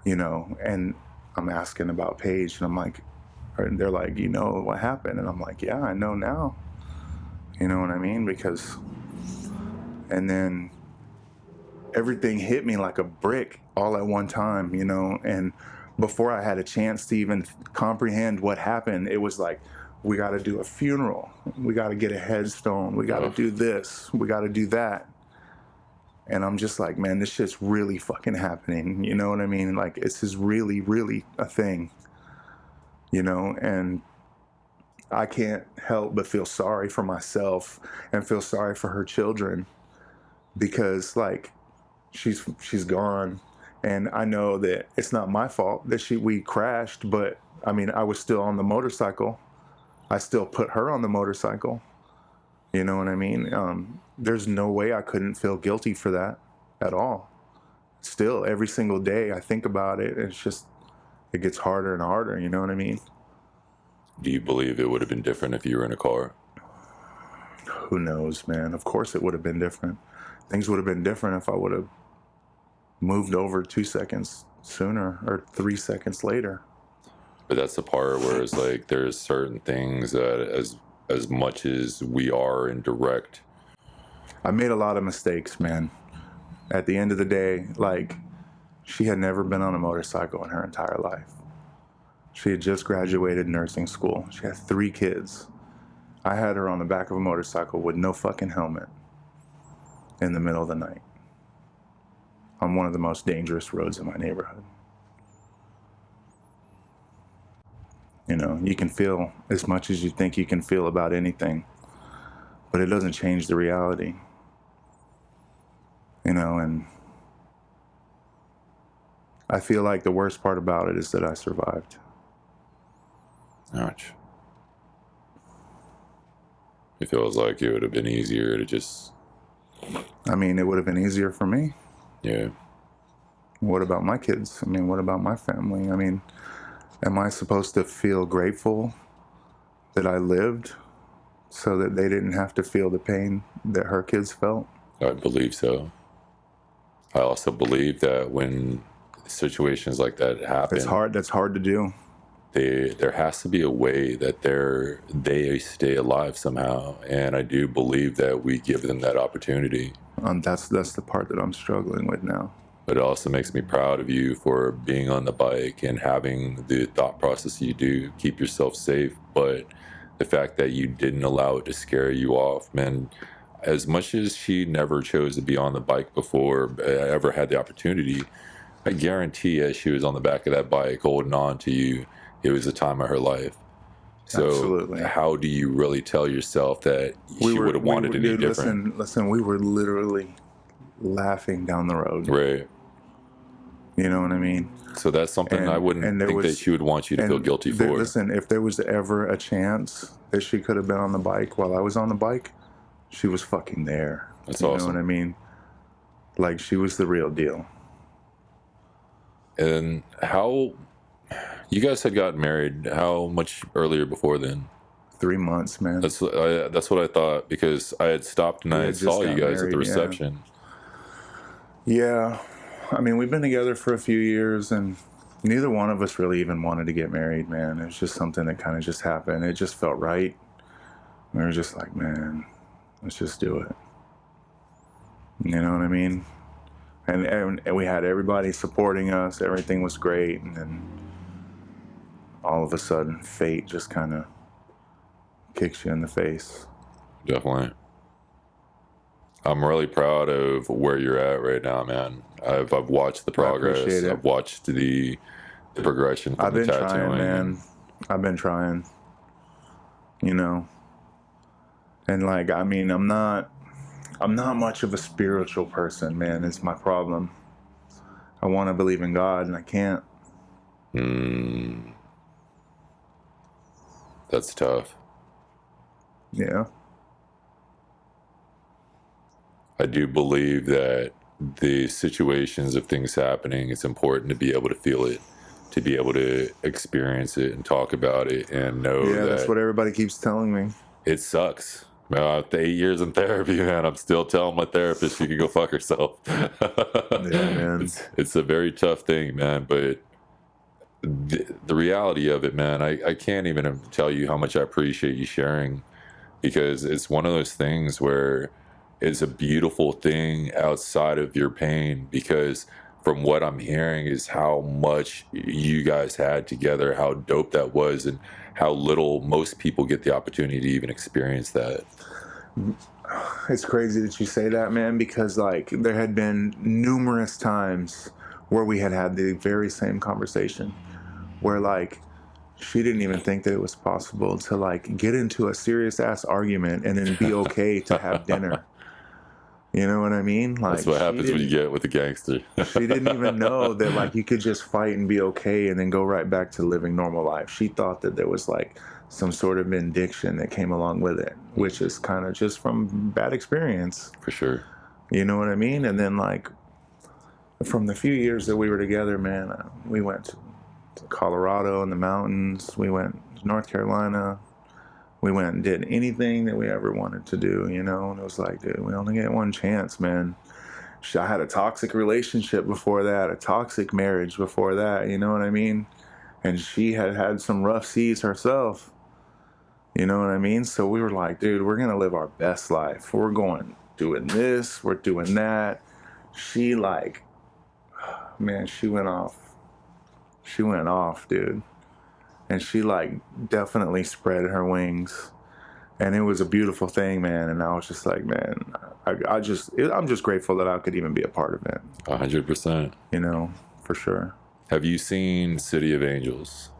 You know, and I'm asking about Paige, and I'm like, and they're like, you know what happened? And I'm like, yeah, I know now. You know what I mean? Because, and then everything hit me like a brick all at one time, you know, and before I had a chance to even comprehend what happened, it was like, we got to do a funeral. We got to get a headstone. We got to do this. We got to do that. And I'm just like, man, this shit's really fucking happening. You know what I mean? Like, this is really, really a thing, you know? And I can't help but feel sorry for myself and feel sorry for her children, because like, she's gone, and I know that it's not my fault that we crashed, but I mean, I was still on the motorcycle. I still put her on the motorcycle. You know what I mean? There's no way I couldn't feel guilty for that at all. Still, every single day I think about it, it's just, it gets harder and harder, you know what I mean? Do you believe it would have been different if you were in a car? Who knows, man? Of course it would have been different. Things would have been different if I would have moved over 2 seconds sooner or 3 seconds later. But that's the part where it's like, there's certain things that as much as we are in direct, I made a lot of mistakes, man. At the end of the day, like, she had never been on a motorcycle in her entire life. She had just graduated nursing school. She had 3 kids. I had her on the back of a motorcycle with no fucking helmet in the middle of the night on one of the most dangerous roads in my neighborhood. You know, you can feel as much as you think you can feel about anything, but it doesn't change the reality. You know, and I feel like the worst part about it is that I survived. ouch. It feels like it would have been easier to just... I mean, it would have been easier for me. Yeah. What about my kids? I mean, what about my family? I mean, am I supposed to feel grateful that I lived so that they didn't have to feel the pain that her kids felt? I believe so. I also believe that when situations like that happen, It's hard. That's hard to do. there has to be a way that they stay alive somehow, and I do believe that we give them that opportunity. That's the part that I'm struggling with now. But it also makes me proud of you for being on the bike and having the thought process you do, keep yourself safe. But the fact that you didn't allow it to scare you off, man, as much as she never chose to be on the bike before I ever had the opportunity, I guarantee as she was on the back of that bike holding on to you, it was a time of her life. So Absolutely. How do you really tell yourself that she would have wanted to be different? Listen, we were literally laughing down the road. Right. You know what I mean? So that's something I wouldn't think that she would want you to feel guilty for. Listen, if there was ever a chance that she could have been on the bike while I was on the bike, she was fucking there. That's awesome. You know what I mean? Like, she was the real deal. And how... You guys had gotten married how much earlier before then? 3 months, man. That's what I thought, because I had stopped and I saw you guys at the reception. Yeah. I mean, we've been together for a few years, and neither one of us really even wanted to get married, man. It was just something that kind of just happened. It just felt right. We were just like, man, let's just do it. You know what I mean? And we had everybody supporting us. Everything was great. And then all of a sudden, fate just kind of kicks you in the face. Definitely. I'm really proud of where you're at right now, man. I've watched the progress. I've watched the progression from the tattooing. I've been trying, man. I've been trying. You know. And like, I mean, I'm not much of a spiritual person, man. It's my problem. I want to believe in God, and I can't. That's tough. Yeah. I do believe that the situations of things happening, it's important to be able to feel it, to be able to experience it and talk about it and know that. That's what everybody keeps telling me. It sucks. After 8 years in therapy, man, I'm still telling my therapist she can go fuck herself. Yeah, man. It's a very tough thing, man, but the reality of it, man, I can't even tell you how much I appreciate you sharing, because it's one of those things where it's a beautiful thing outside of your pain, because from what I'm hearing is how much you guys had together, how dope that was, and how little most people get the opportunity to even experience that. It's crazy that you say that, man, because like there had been numerous times where we had the very same conversation where like she didn't even think that it was possible to like get into a serious ass argument and then be okay to have dinner. You know what I mean? Like, that's what happens when you get with a gangster. She didn't even know that like you could just fight and be okay and then go right back to living normal life. She thought that there was like some sort of addiction that came along with it, which is kind of just from bad experience. For sure. You know what I mean? And then like from the few years that we were together, man, we went to Colorado in the mountains. We went to North Carolina. We went and did anything that we ever wanted to do, you know? And it was like, dude, we only get one chance, man. I had a toxic relationship before that, a toxic marriage before that, you know what I mean? And she had some rough seas herself, you know what I mean? So we were like, dude, we're going to live our best life. We're going doing this, we're doing that. She like, man, she went off. She went off, dude. And she like definitely spread her wings, and it was a beautiful thing, man. And I was just like, man, I'm just grateful that I could even be a part of it. 100%. You know, for sure. Have you seen City of Angels?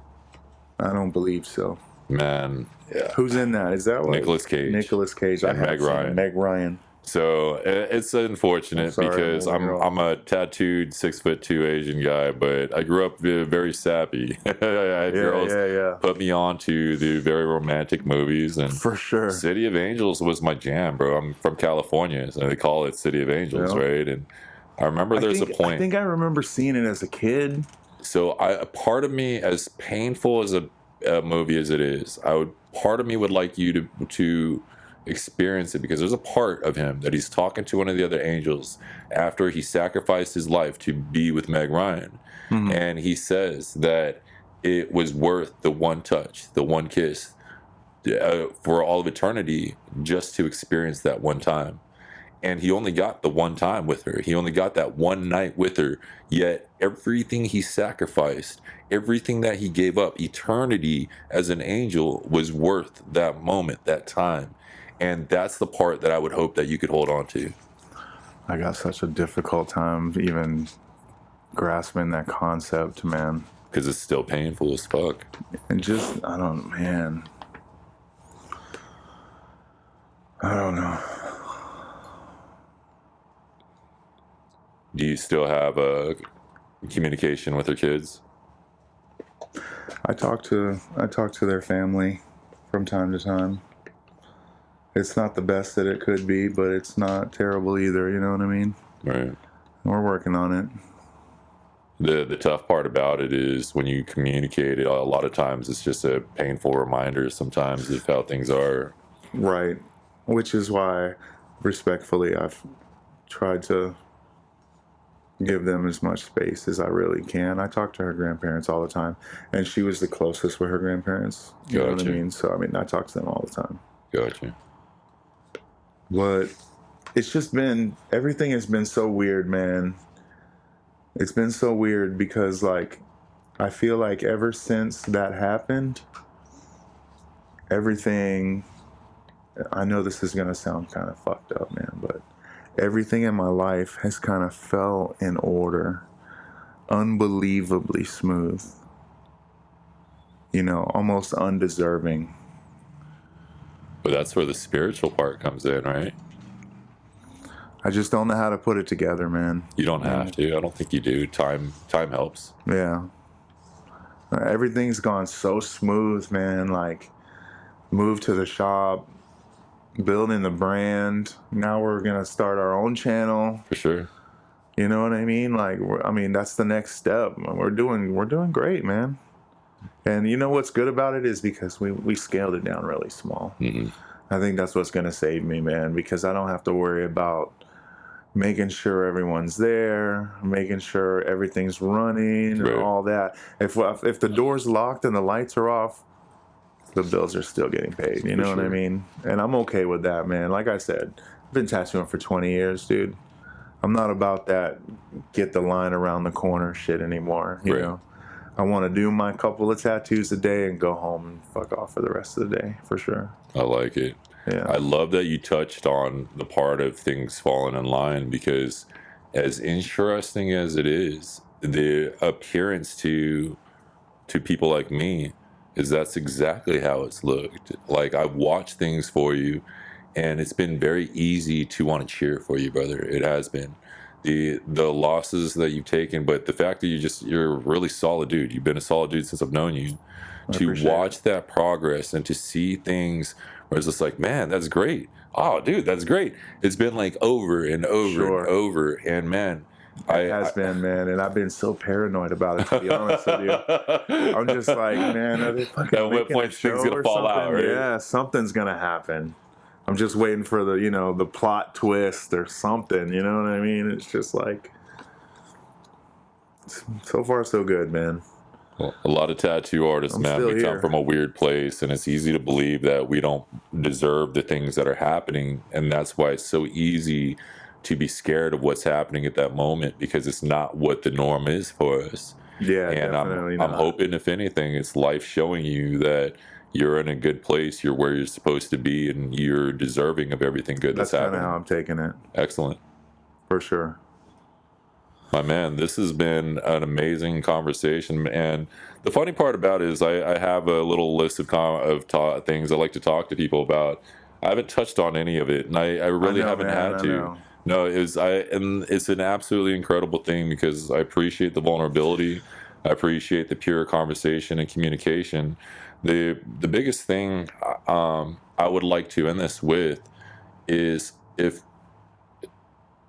I don't believe so. Man, yeah. Who's in that? Is that what? Nicolas Cage. Nicolas Cage. And Meg Ryan. Meg Ryan. So it's unfortunate because I'm a tattooed 6'2" Asian guy, but I grew up very sappy. Girls put me on to the very romantic movies, and for sure, City of Angels was my jam, bro. I'm from California, so they call it City of Angels, right? And I remember there's a point. I think I remember seeing it as a kid. So a part of me, as painful as a movie as it is, part of me would like you to experience it, because there's a part of him that he's talking to one of the other angels after he sacrificed his life to be with Meg Ryan. Mm-hmm. And he says that it was worth the one touch, the one kiss, for all of eternity, just to experience that one time. And he only got the one time with her. He only got that one night with her. Yet everything he sacrificed, everything that he gave up, eternity as an angel, was worth that moment, that time. And that's the part that I would hope that you could hold on to. I got such a difficult time even grasping that concept, man. Because it's still painful as fuck. And just, I don't know. Do you still have a communication with your kids? I talk to their family from time to time. It's not the best that it could be, but it's not terrible either. You know what I mean? Right. We're working on it. The tough part about it is when you communicate it, a lot of times it's just a painful reminder sometimes of how things are. Right. Which is why, respectfully, I've tried to give them as much space as I really can. I talk to her grandparents all the time, and she was the closest with her grandparents. You know what I mean? So, I talk to them all the time. Gotcha. But it's just been, everything has been so weird, man. It's been so weird because, like, I feel like ever since that happened, everything, I know this is going to sound kind of fucked up, man, but everything in my life has kind of fell in order, unbelievably smooth, you know, almost undeserving. But that's where the spiritual part comes in, right? I just don't know how to put it together, man. You don't have to. I don't think you do. Time helps. Yeah. Everything's gone so smooth, man. Like, moved to the shop, building the brand. Now we're going to start our own channel. For sure. You know what I mean? Like, I mean, that's the next step. We're doing great, man. And you know what's good about it is because we scaled it down really small. Mm-hmm. I think that's what's going to save me, man, because I don't have to worry about making sure everyone's there, making sure everything's running and all that. If the door's locked and the lights are off, the bills are still getting paid. You know what I mean? And I'm okay with that, man. Like I said, I've been tattooing for 20 years, dude. I'm not about that get the line around the corner shit anymore. You know, I want to do my couple of tattoos a day and go home and fuck off for the rest of the day, for sure. I like it. Yeah. I love that you touched on the part of things falling in line, because as interesting as it is, the appearance to people like me is that's exactly how it's looked. Like, I've watched things for you, and it's been very easy to want to cheer for you, brother. It has been. The losses that you've taken, but the fact that you're a really solid dude. You've been a solid dude since I've known you. To watch that progress and to see things where it's just like, man, that's great. Oh, dude, that's great. It's been like over and over and over. And man, it has been, man, and I've been so paranoid about it, to be honest with you. I'm just like, man, are they fucking at what point things gonna fall out, right? Yeah, something's gonna happen. I'm just waiting for the plot twist or something, you know what I mean? It's just like, so far so good, man. Well, a lot of tattoo artists, man, we come from a weird place, and it's easy to believe that we don't deserve the things that are happening, and that's why it's so easy to be scared of what's happening at that moment, because it's not what the norm is for us. Yeah, and definitely I'm hoping, if anything, it's life showing you that you're in a good place, you're where you're supposed to be, and you're deserving of everything good that's happening. That's kind of how I'm taking it. Excellent. For sure. My man, this has been an amazing conversation, and the funny part about it is I have a little list of things I like to talk to people about. I haven't touched on any of it, and I really haven't had to. No, and it's an absolutely incredible thing, because I appreciate the vulnerability, I appreciate the pure conversation and communication. The biggest thing I would like to end this with is, if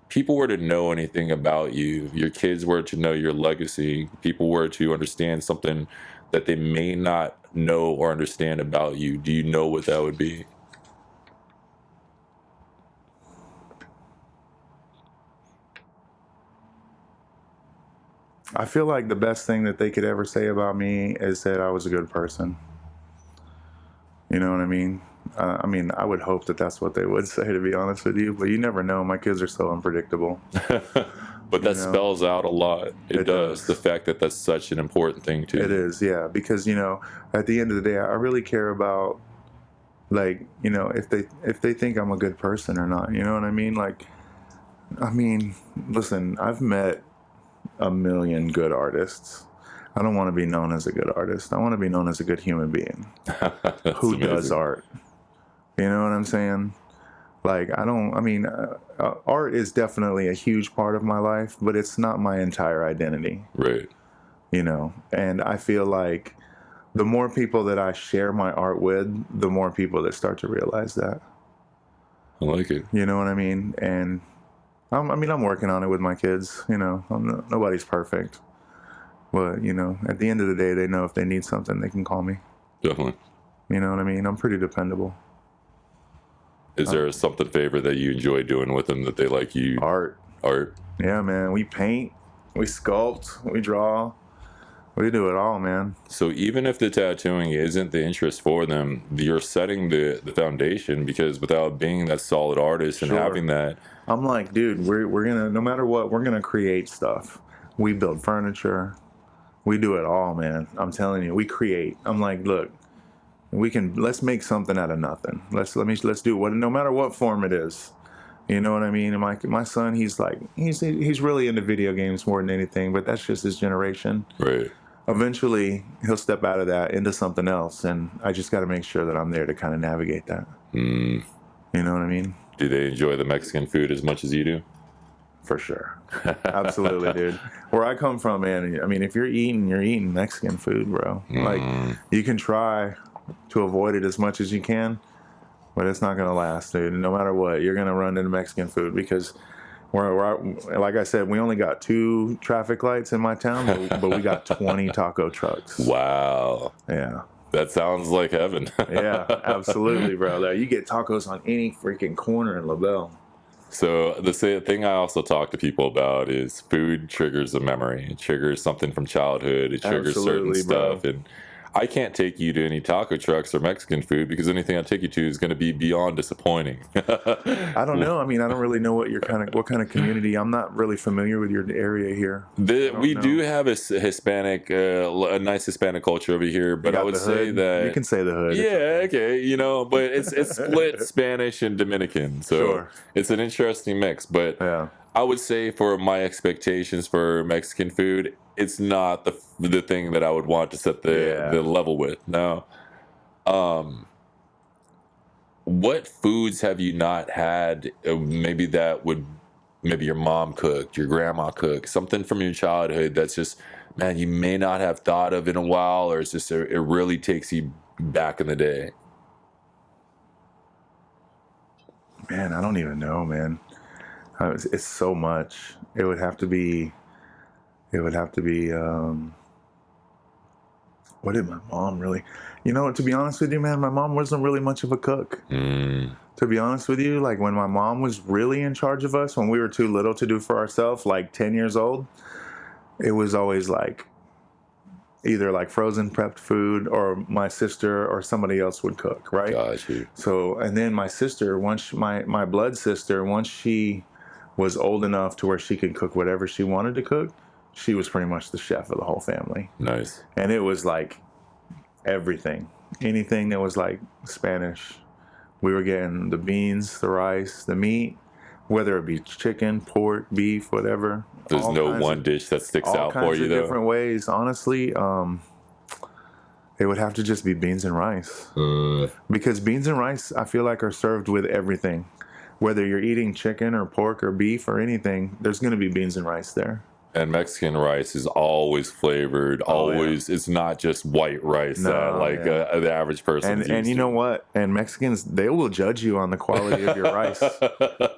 people were to know anything about you, your kids were to know your legacy, people were to understand something that they may not know or understand about you, do you know what that would be? I feel like the best thing that they could ever say about me is that I was a good person. You know what I mean? I would hope that that's what they would say, to be honest with you, but you never know. My kids are so unpredictable. But that spells out a lot. It does. The fact that that's such an important thing too. It is, yeah. Because, at the end of the day, I really care about, like, if they think I'm a good person or not. You know what I mean? Like, listen, I've met a million good artists. I don't want to be known as a good artist. I want to be known as a good human being who does art. You know what I'm saying? Like, art is definitely a huge part of my life, but it's not my entire identity. Right. And I feel like the more people that I share my art with, the more people that start to realize that. I like it. You know what I mean? And I'm working on it with my kids. Nobody's perfect. But, at the end of the day, they know if they need something, they can call me. Definitely. You know what I mean? I'm pretty dependable. Is there something favorite that you enjoy doing with them that they like you? Art. Yeah, man. We paint, we sculpt, we draw. We do it all, man. So even if the tattooing isn't the interest for them, you're setting the foundation, because without being that solid artist and having that. I'm like, dude, we're going to, no matter what, we're going to create stuff. We build furniture. We do it all, man. I'm telling you, we create. I'm like, look, let's make something out of nothing. Let's do what, no matter what form it is. You know what I mean? And my son, he's really into video games more than anything, but that's just his generation. Right. Eventually, he'll step out of that into something else, and I just got to make sure that I'm there to kind of navigate that. You know what I mean? Do they enjoy the Mexican food as much as you do? For sure. Absolutely, dude. Where I come from, man, if you're eating Mexican food, bro. Like, you can try to avoid it as much as you can, but it's not going to last, dude. No matter what, you're going to run into Mexican food, because Like I said, we only got 2 traffic lights in my town, but we got 20 taco trucks. Wow. Yeah. That sounds like heaven. Yeah, absolutely, bro. Like, you get tacos on any freaking corner in Labelle. So the thing I also talk to people about is food triggers a memory. It triggers something from childhood. It triggers certain stuff. Bro. And I can't take you to any taco trucks or Mexican food because anything I take you to is going to be beyond disappointing. I don't know. I mean, I don't really know what kind of community. I'm not really familiar with your area here. We do have a Hispanic, a nice Hispanic culture over here, but I would say that you can say the hood. Yeah, okay, you know, but it's split Spanish and Dominican, so it's an interesting mix. But yeah. I would say for my expectations for Mexican food, it's not the thing that I would want to set the level with. Now, what foods have you not had? Maybe your mom cooked, your grandma cooked, something from your childhood that's just, man, you may not have thought of in a while, or it's just it really takes you back in the day. Man, I don't even know, man. It's so much. It would have to be. What did my mom really? You know, to be honest with you, man, my mom wasn't really much of a cook. To be honest with you, like when my mom was really in charge of us, when we were too little to do for ourselves, like 10 years old, it was always like either like frozen prepped food or my sister or somebody else would cook, right? Got you. So, and then my sister, once my blood sister, once she was old enough to where she could cook whatever she wanted to cook, she was pretty much the chef of the whole family. Nice. And it was like everything, anything that was like Spanish. We were getting the beans, the rice, the meat, whether it be chicken, pork, beef, whatever. There's no one dish that sticks out for you, though. Different ways. Honestly, it would have to just be beans and rice. Because beans and rice, I feel like, are served with everything. Whether you're eating chicken or pork or beef or anything, there's going to be beans and rice there. And Mexican rice is always flavored. It's not just white rice the average person. And you know what? And Mexicans, they will judge you on the quality of your rice.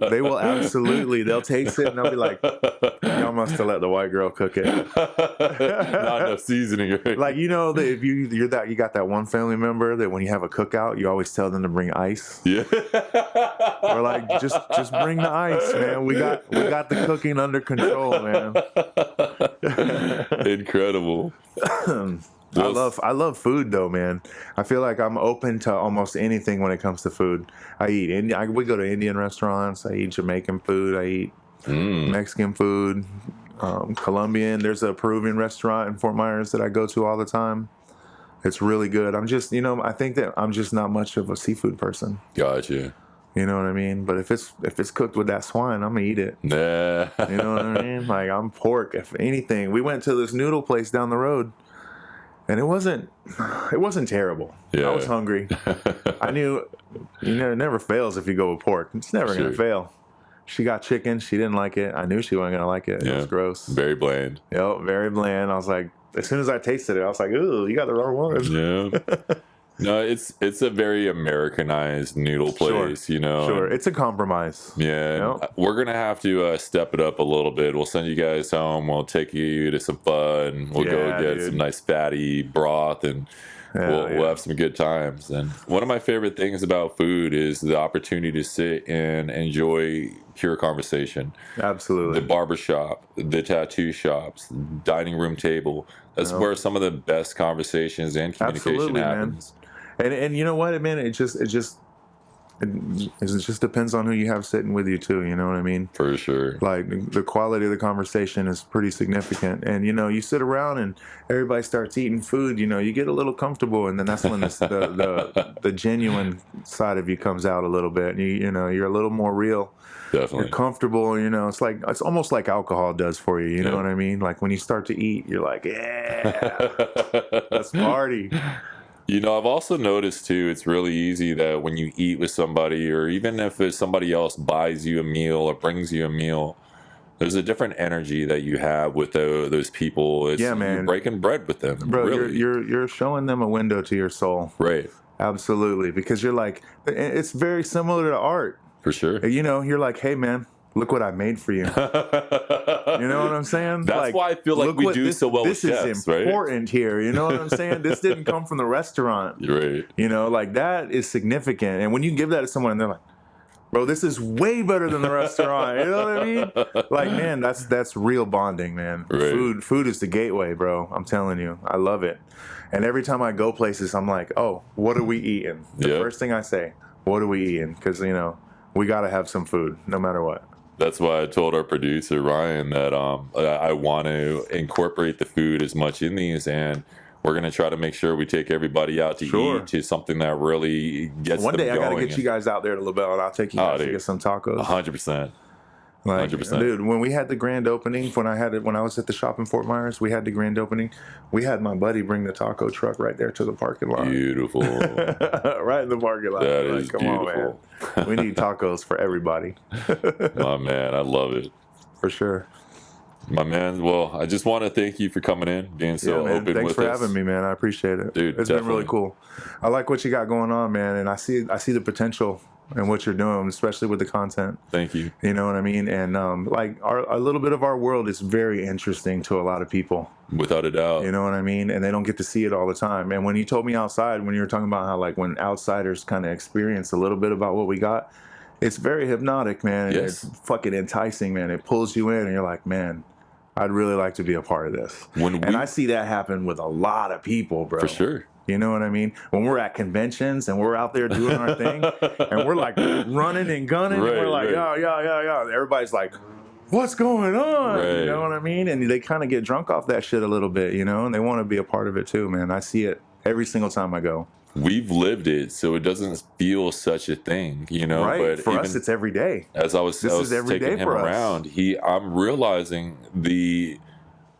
They will absolutely. They'll taste it and they'll be like, "Y'all must have let the white girl cook it." Not enough seasoning. Right? Like, you know, that if you got that one family member that when you have a cookout, you always tell them to bring ice. Yeah. Or like, just bring the ice, man. We got the cooking under control, man. Incredible. I love food though, man. I feel like I'm open to almost anything when it comes to food. We go to Indian restaurants. I eat Jamaican food. I eat Mexican food, Colombian. There's a Peruvian restaurant in Fort Myers that I go to all the time. It's really good. I'm just, I think that I'm just not much of a seafood person. Gotcha. You know what I mean? But if it's cooked with that swine, I'm gonna eat it. Nah. You know what I mean? Like, I'm pork. If anything, we went to this noodle place down the road, and it wasn't terrible. Yeah. I was hungry. I knew, it never fails if you go with pork. It's never gonna fail. She got chicken. She didn't like it. I knew she wasn't gonna like it. It was gross. Very bland. Yep, very bland. I was like, as soon as I tasted it, I was like, ooh, you got the wrong one. Yeah. No, it's a very Americanized noodle place, Sure, it's a compromise. Yeah, we're going to have to step it up a little bit. We'll send you guys home. We'll take you to some fun. We'll go get some nice fatty broth, and we'll have some good times. And one of my favorite things about food is the opportunity to sit and enjoy pure conversation. Absolutely. The barbershop, the tattoo shops, dining room table. That's where some of the best conversations and communication happens. Man. And you know what, man? It just depends on who you have sitting with you too. You know what I mean? For sure. Like, the quality of the conversation is pretty significant. And you sit around and everybody starts eating food. You get a little comfortable, and then that's when the genuine side of you comes out a little bit. You're a little more real. Definitely. You're comfortable. It's almost like alcohol does for you. You know what I mean? Like, when you start to eat, you're like, yeah, let's party. I've also noticed too, it's really easy that when you eat with somebody, or even if somebody else buys you a meal or brings you a meal, there's a different energy that you have with those people. Man. You're breaking bread with them. Bro, really. You're showing them a window to your soul. Right. Absolutely. Because you're like, it's very similar to art. For sure. You're like, hey, man, look what I made for you. You know what I'm saying? That's like, why I feel like we do so well with chefs, right? This is important here. You know what I'm saying? This didn't come from the restaurant. Right. You know, like that is significant. And when you give that to someone and they're like, bro, this is way better than the restaurant. You know what I mean? Like, man, that's real bonding, man. Right. Food is the gateway, bro. I'm telling you. I love it. And every time I go places, I'm like, oh, what are we eating? The first thing I say, what are we eating? Because, you know, we got to have some food no matter what. That's why I told our producer, Ryan, that I want to incorporate the food as much in these, and we're going to try to make sure we take everybody out to eat to something that really gets One them day I going. got to get you guys out there to Labelle, and I'll take you guys to get some tacos. 100%. Like, 100%. Dude, when we had the grand opening, when I was at the shop in Fort Myers, we had the grand opening. We had my buddy bring the taco truck right there to the parking lot. Beautiful. Right in the parking lot. That is come beautiful. On, man. We need tacos for everybody. My man, I love it. For sure. My man, well, I just want to thank you for coming in, being so open with us. Thanks for having me, man. I appreciate it. Dude, it's been really cool. I like what you got going on, man, and I see the potential in what you're doing, especially with the content. Thank you. You know what I mean? And like a little bit of our world is very interesting to a lot of people. Without a doubt. You know what I mean? And they don't get to see it all the time. And when you told me outside, when you were talking about how like when outsiders kind of experience a little bit about what we got, it's very hypnotic, man. Yes. It's fucking enticing, man. It pulls you in and you're like, man, I'd really like to be a part of this. And I see that happen with a lot of people, bro. For sure. You know what I mean? When we're at conventions and we're out there doing our thing and we're like running and gunning and we're like, yeah. Everybody's like, what's going on? You know what I mean? And they kind of get drunk off that shit a little bit, you know, and they want to be a part of it too, man. I see it every single time I go. We've lived it, so it doesn't feel such a thing, you know. Right. But for us, it's every day. As I was taking him around, I'm realizing the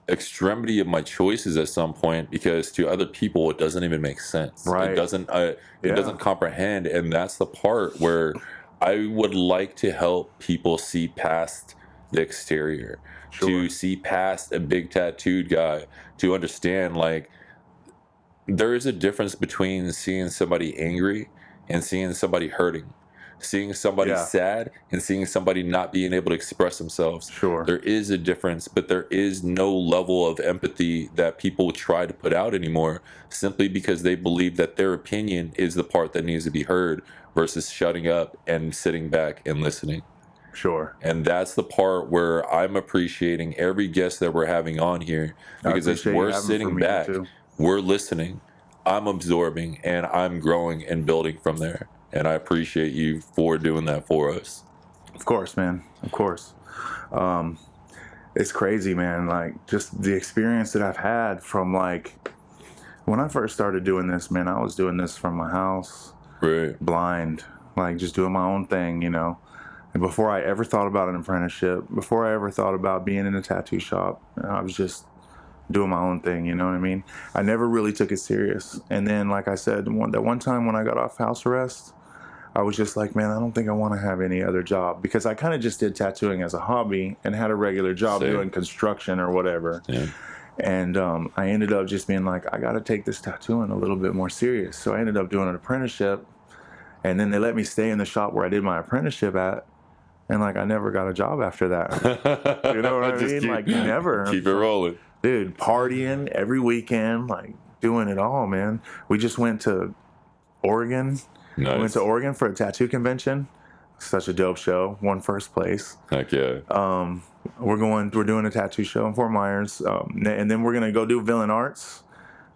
extremity of my choices at some point, because to other people it doesn't even make sense. Right. It doesn't comprehend, and that's the part where I would like to help people see past the exterior, to see past a big tattooed guy, to understand like there is a difference between seeing somebody angry and seeing somebody hurting. Seeing somebody sad and seeing somebody not being able to express themselves. Sure. There is a difference, but there is no level of empathy that people try to put out anymore, simply because they believe that their opinion is the part that needs to be heard versus shutting up and sitting back and listening. Sure. And that's the part where I'm appreciating every guest that we're having on here, because as we're sitting back, we're listening, I'm absorbing, and I'm growing and building from there. And I appreciate you for doing that for us. Of course, man. Of course. It's crazy, man. Like, just the experience that I've had from, like, when I first started doing this, man, I was doing this from my house. Right. Blind. Like, just doing my own thing, you know. And before I ever thought about an apprenticeship, before I ever thought about being in a tattoo shop, I was just doing my own thing, you know what I mean? I never really took it serious. And then, like I said, that one time when I got off house arrest, I was just like, man, I don't think I want to have any other job, because I kind of just did tattooing as a hobby and had a regular job doing construction or whatever. Yeah. And I ended up just being like, I got to take this tattooing a little bit more serious. So I ended up doing an apprenticeship, and then they let me stay in the shop where I did my apprenticeship at. And like, I never got a job after that. You know what I mean? Like, never. Keep it rolling. Dude, partying every weekend, like doing it all, man. We just went to Oregon. Nice. We went to Oregon for a tattoo convention. Such a dope show. Won first place. Heck yeah. We're doing a tattoo show in Fort Myers, and then we're gonna go do Villain Arts.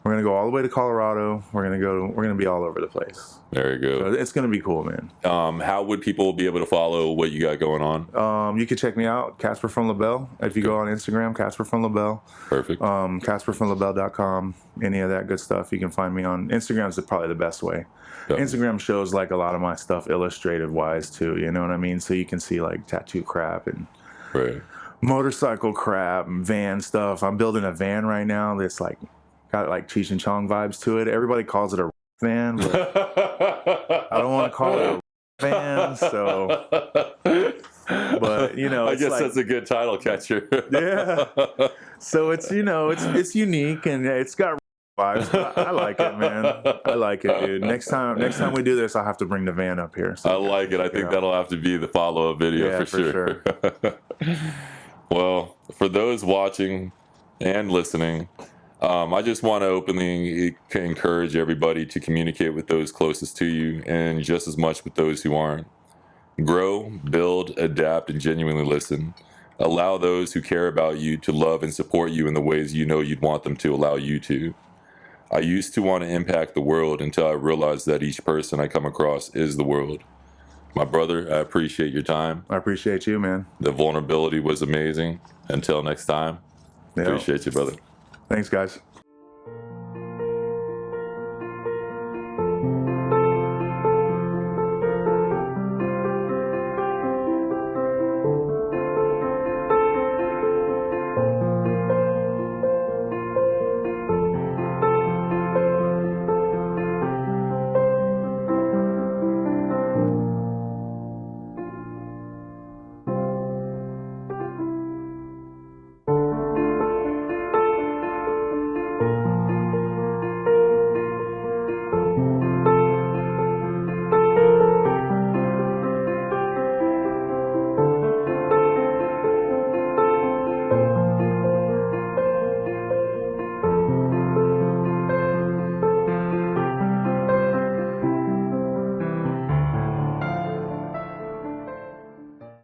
We're gonna go all the way to Colorado. We're gonna be all over the place. There you go. So it's gonna be cool, man. How would people be able to follow what you got going on? You can check me out, Casper from Labelle. If you go on Instagram, Casper from Labelle. Perfect. CasperFromLabelle.com. Any of that good stuff, you can find me on Instagram. Is probably the best way. Instagram shows like a lot of my stuff illustrative wise too. You know what I mean? So you can see like tattoo crap and motorcycle crap and van stuff. I'm building a van right now that's like got like Cheech and Chong vibes to it. Everybody calls it a van, but I don't want to call it a van. So, but you know, I guess like, that's a good title catcher. Yeah. So it's, you know, it's unique, and it's got vibes. I like it, man. I like it, dude. Next time we do this, I'll have to bring the van up here. So, I like it. I think that'll have to be the follow-up video for sure. Well, for those watching and listening, I just want to openly encourage everybody to communicate with those closest to you and just as much with those who aren't. Grow, build, adapt, and genuinely listen. Allow those who care about you to love and support you in the ways you know you'd want them to allow you to. I used to want to impact the world until I realized that each person I come across is the world. My brother, I appreciate your time. I appreciate you, man. The vulnerability was amazing. Until next time, appreciate you, brother. Thanks, guys.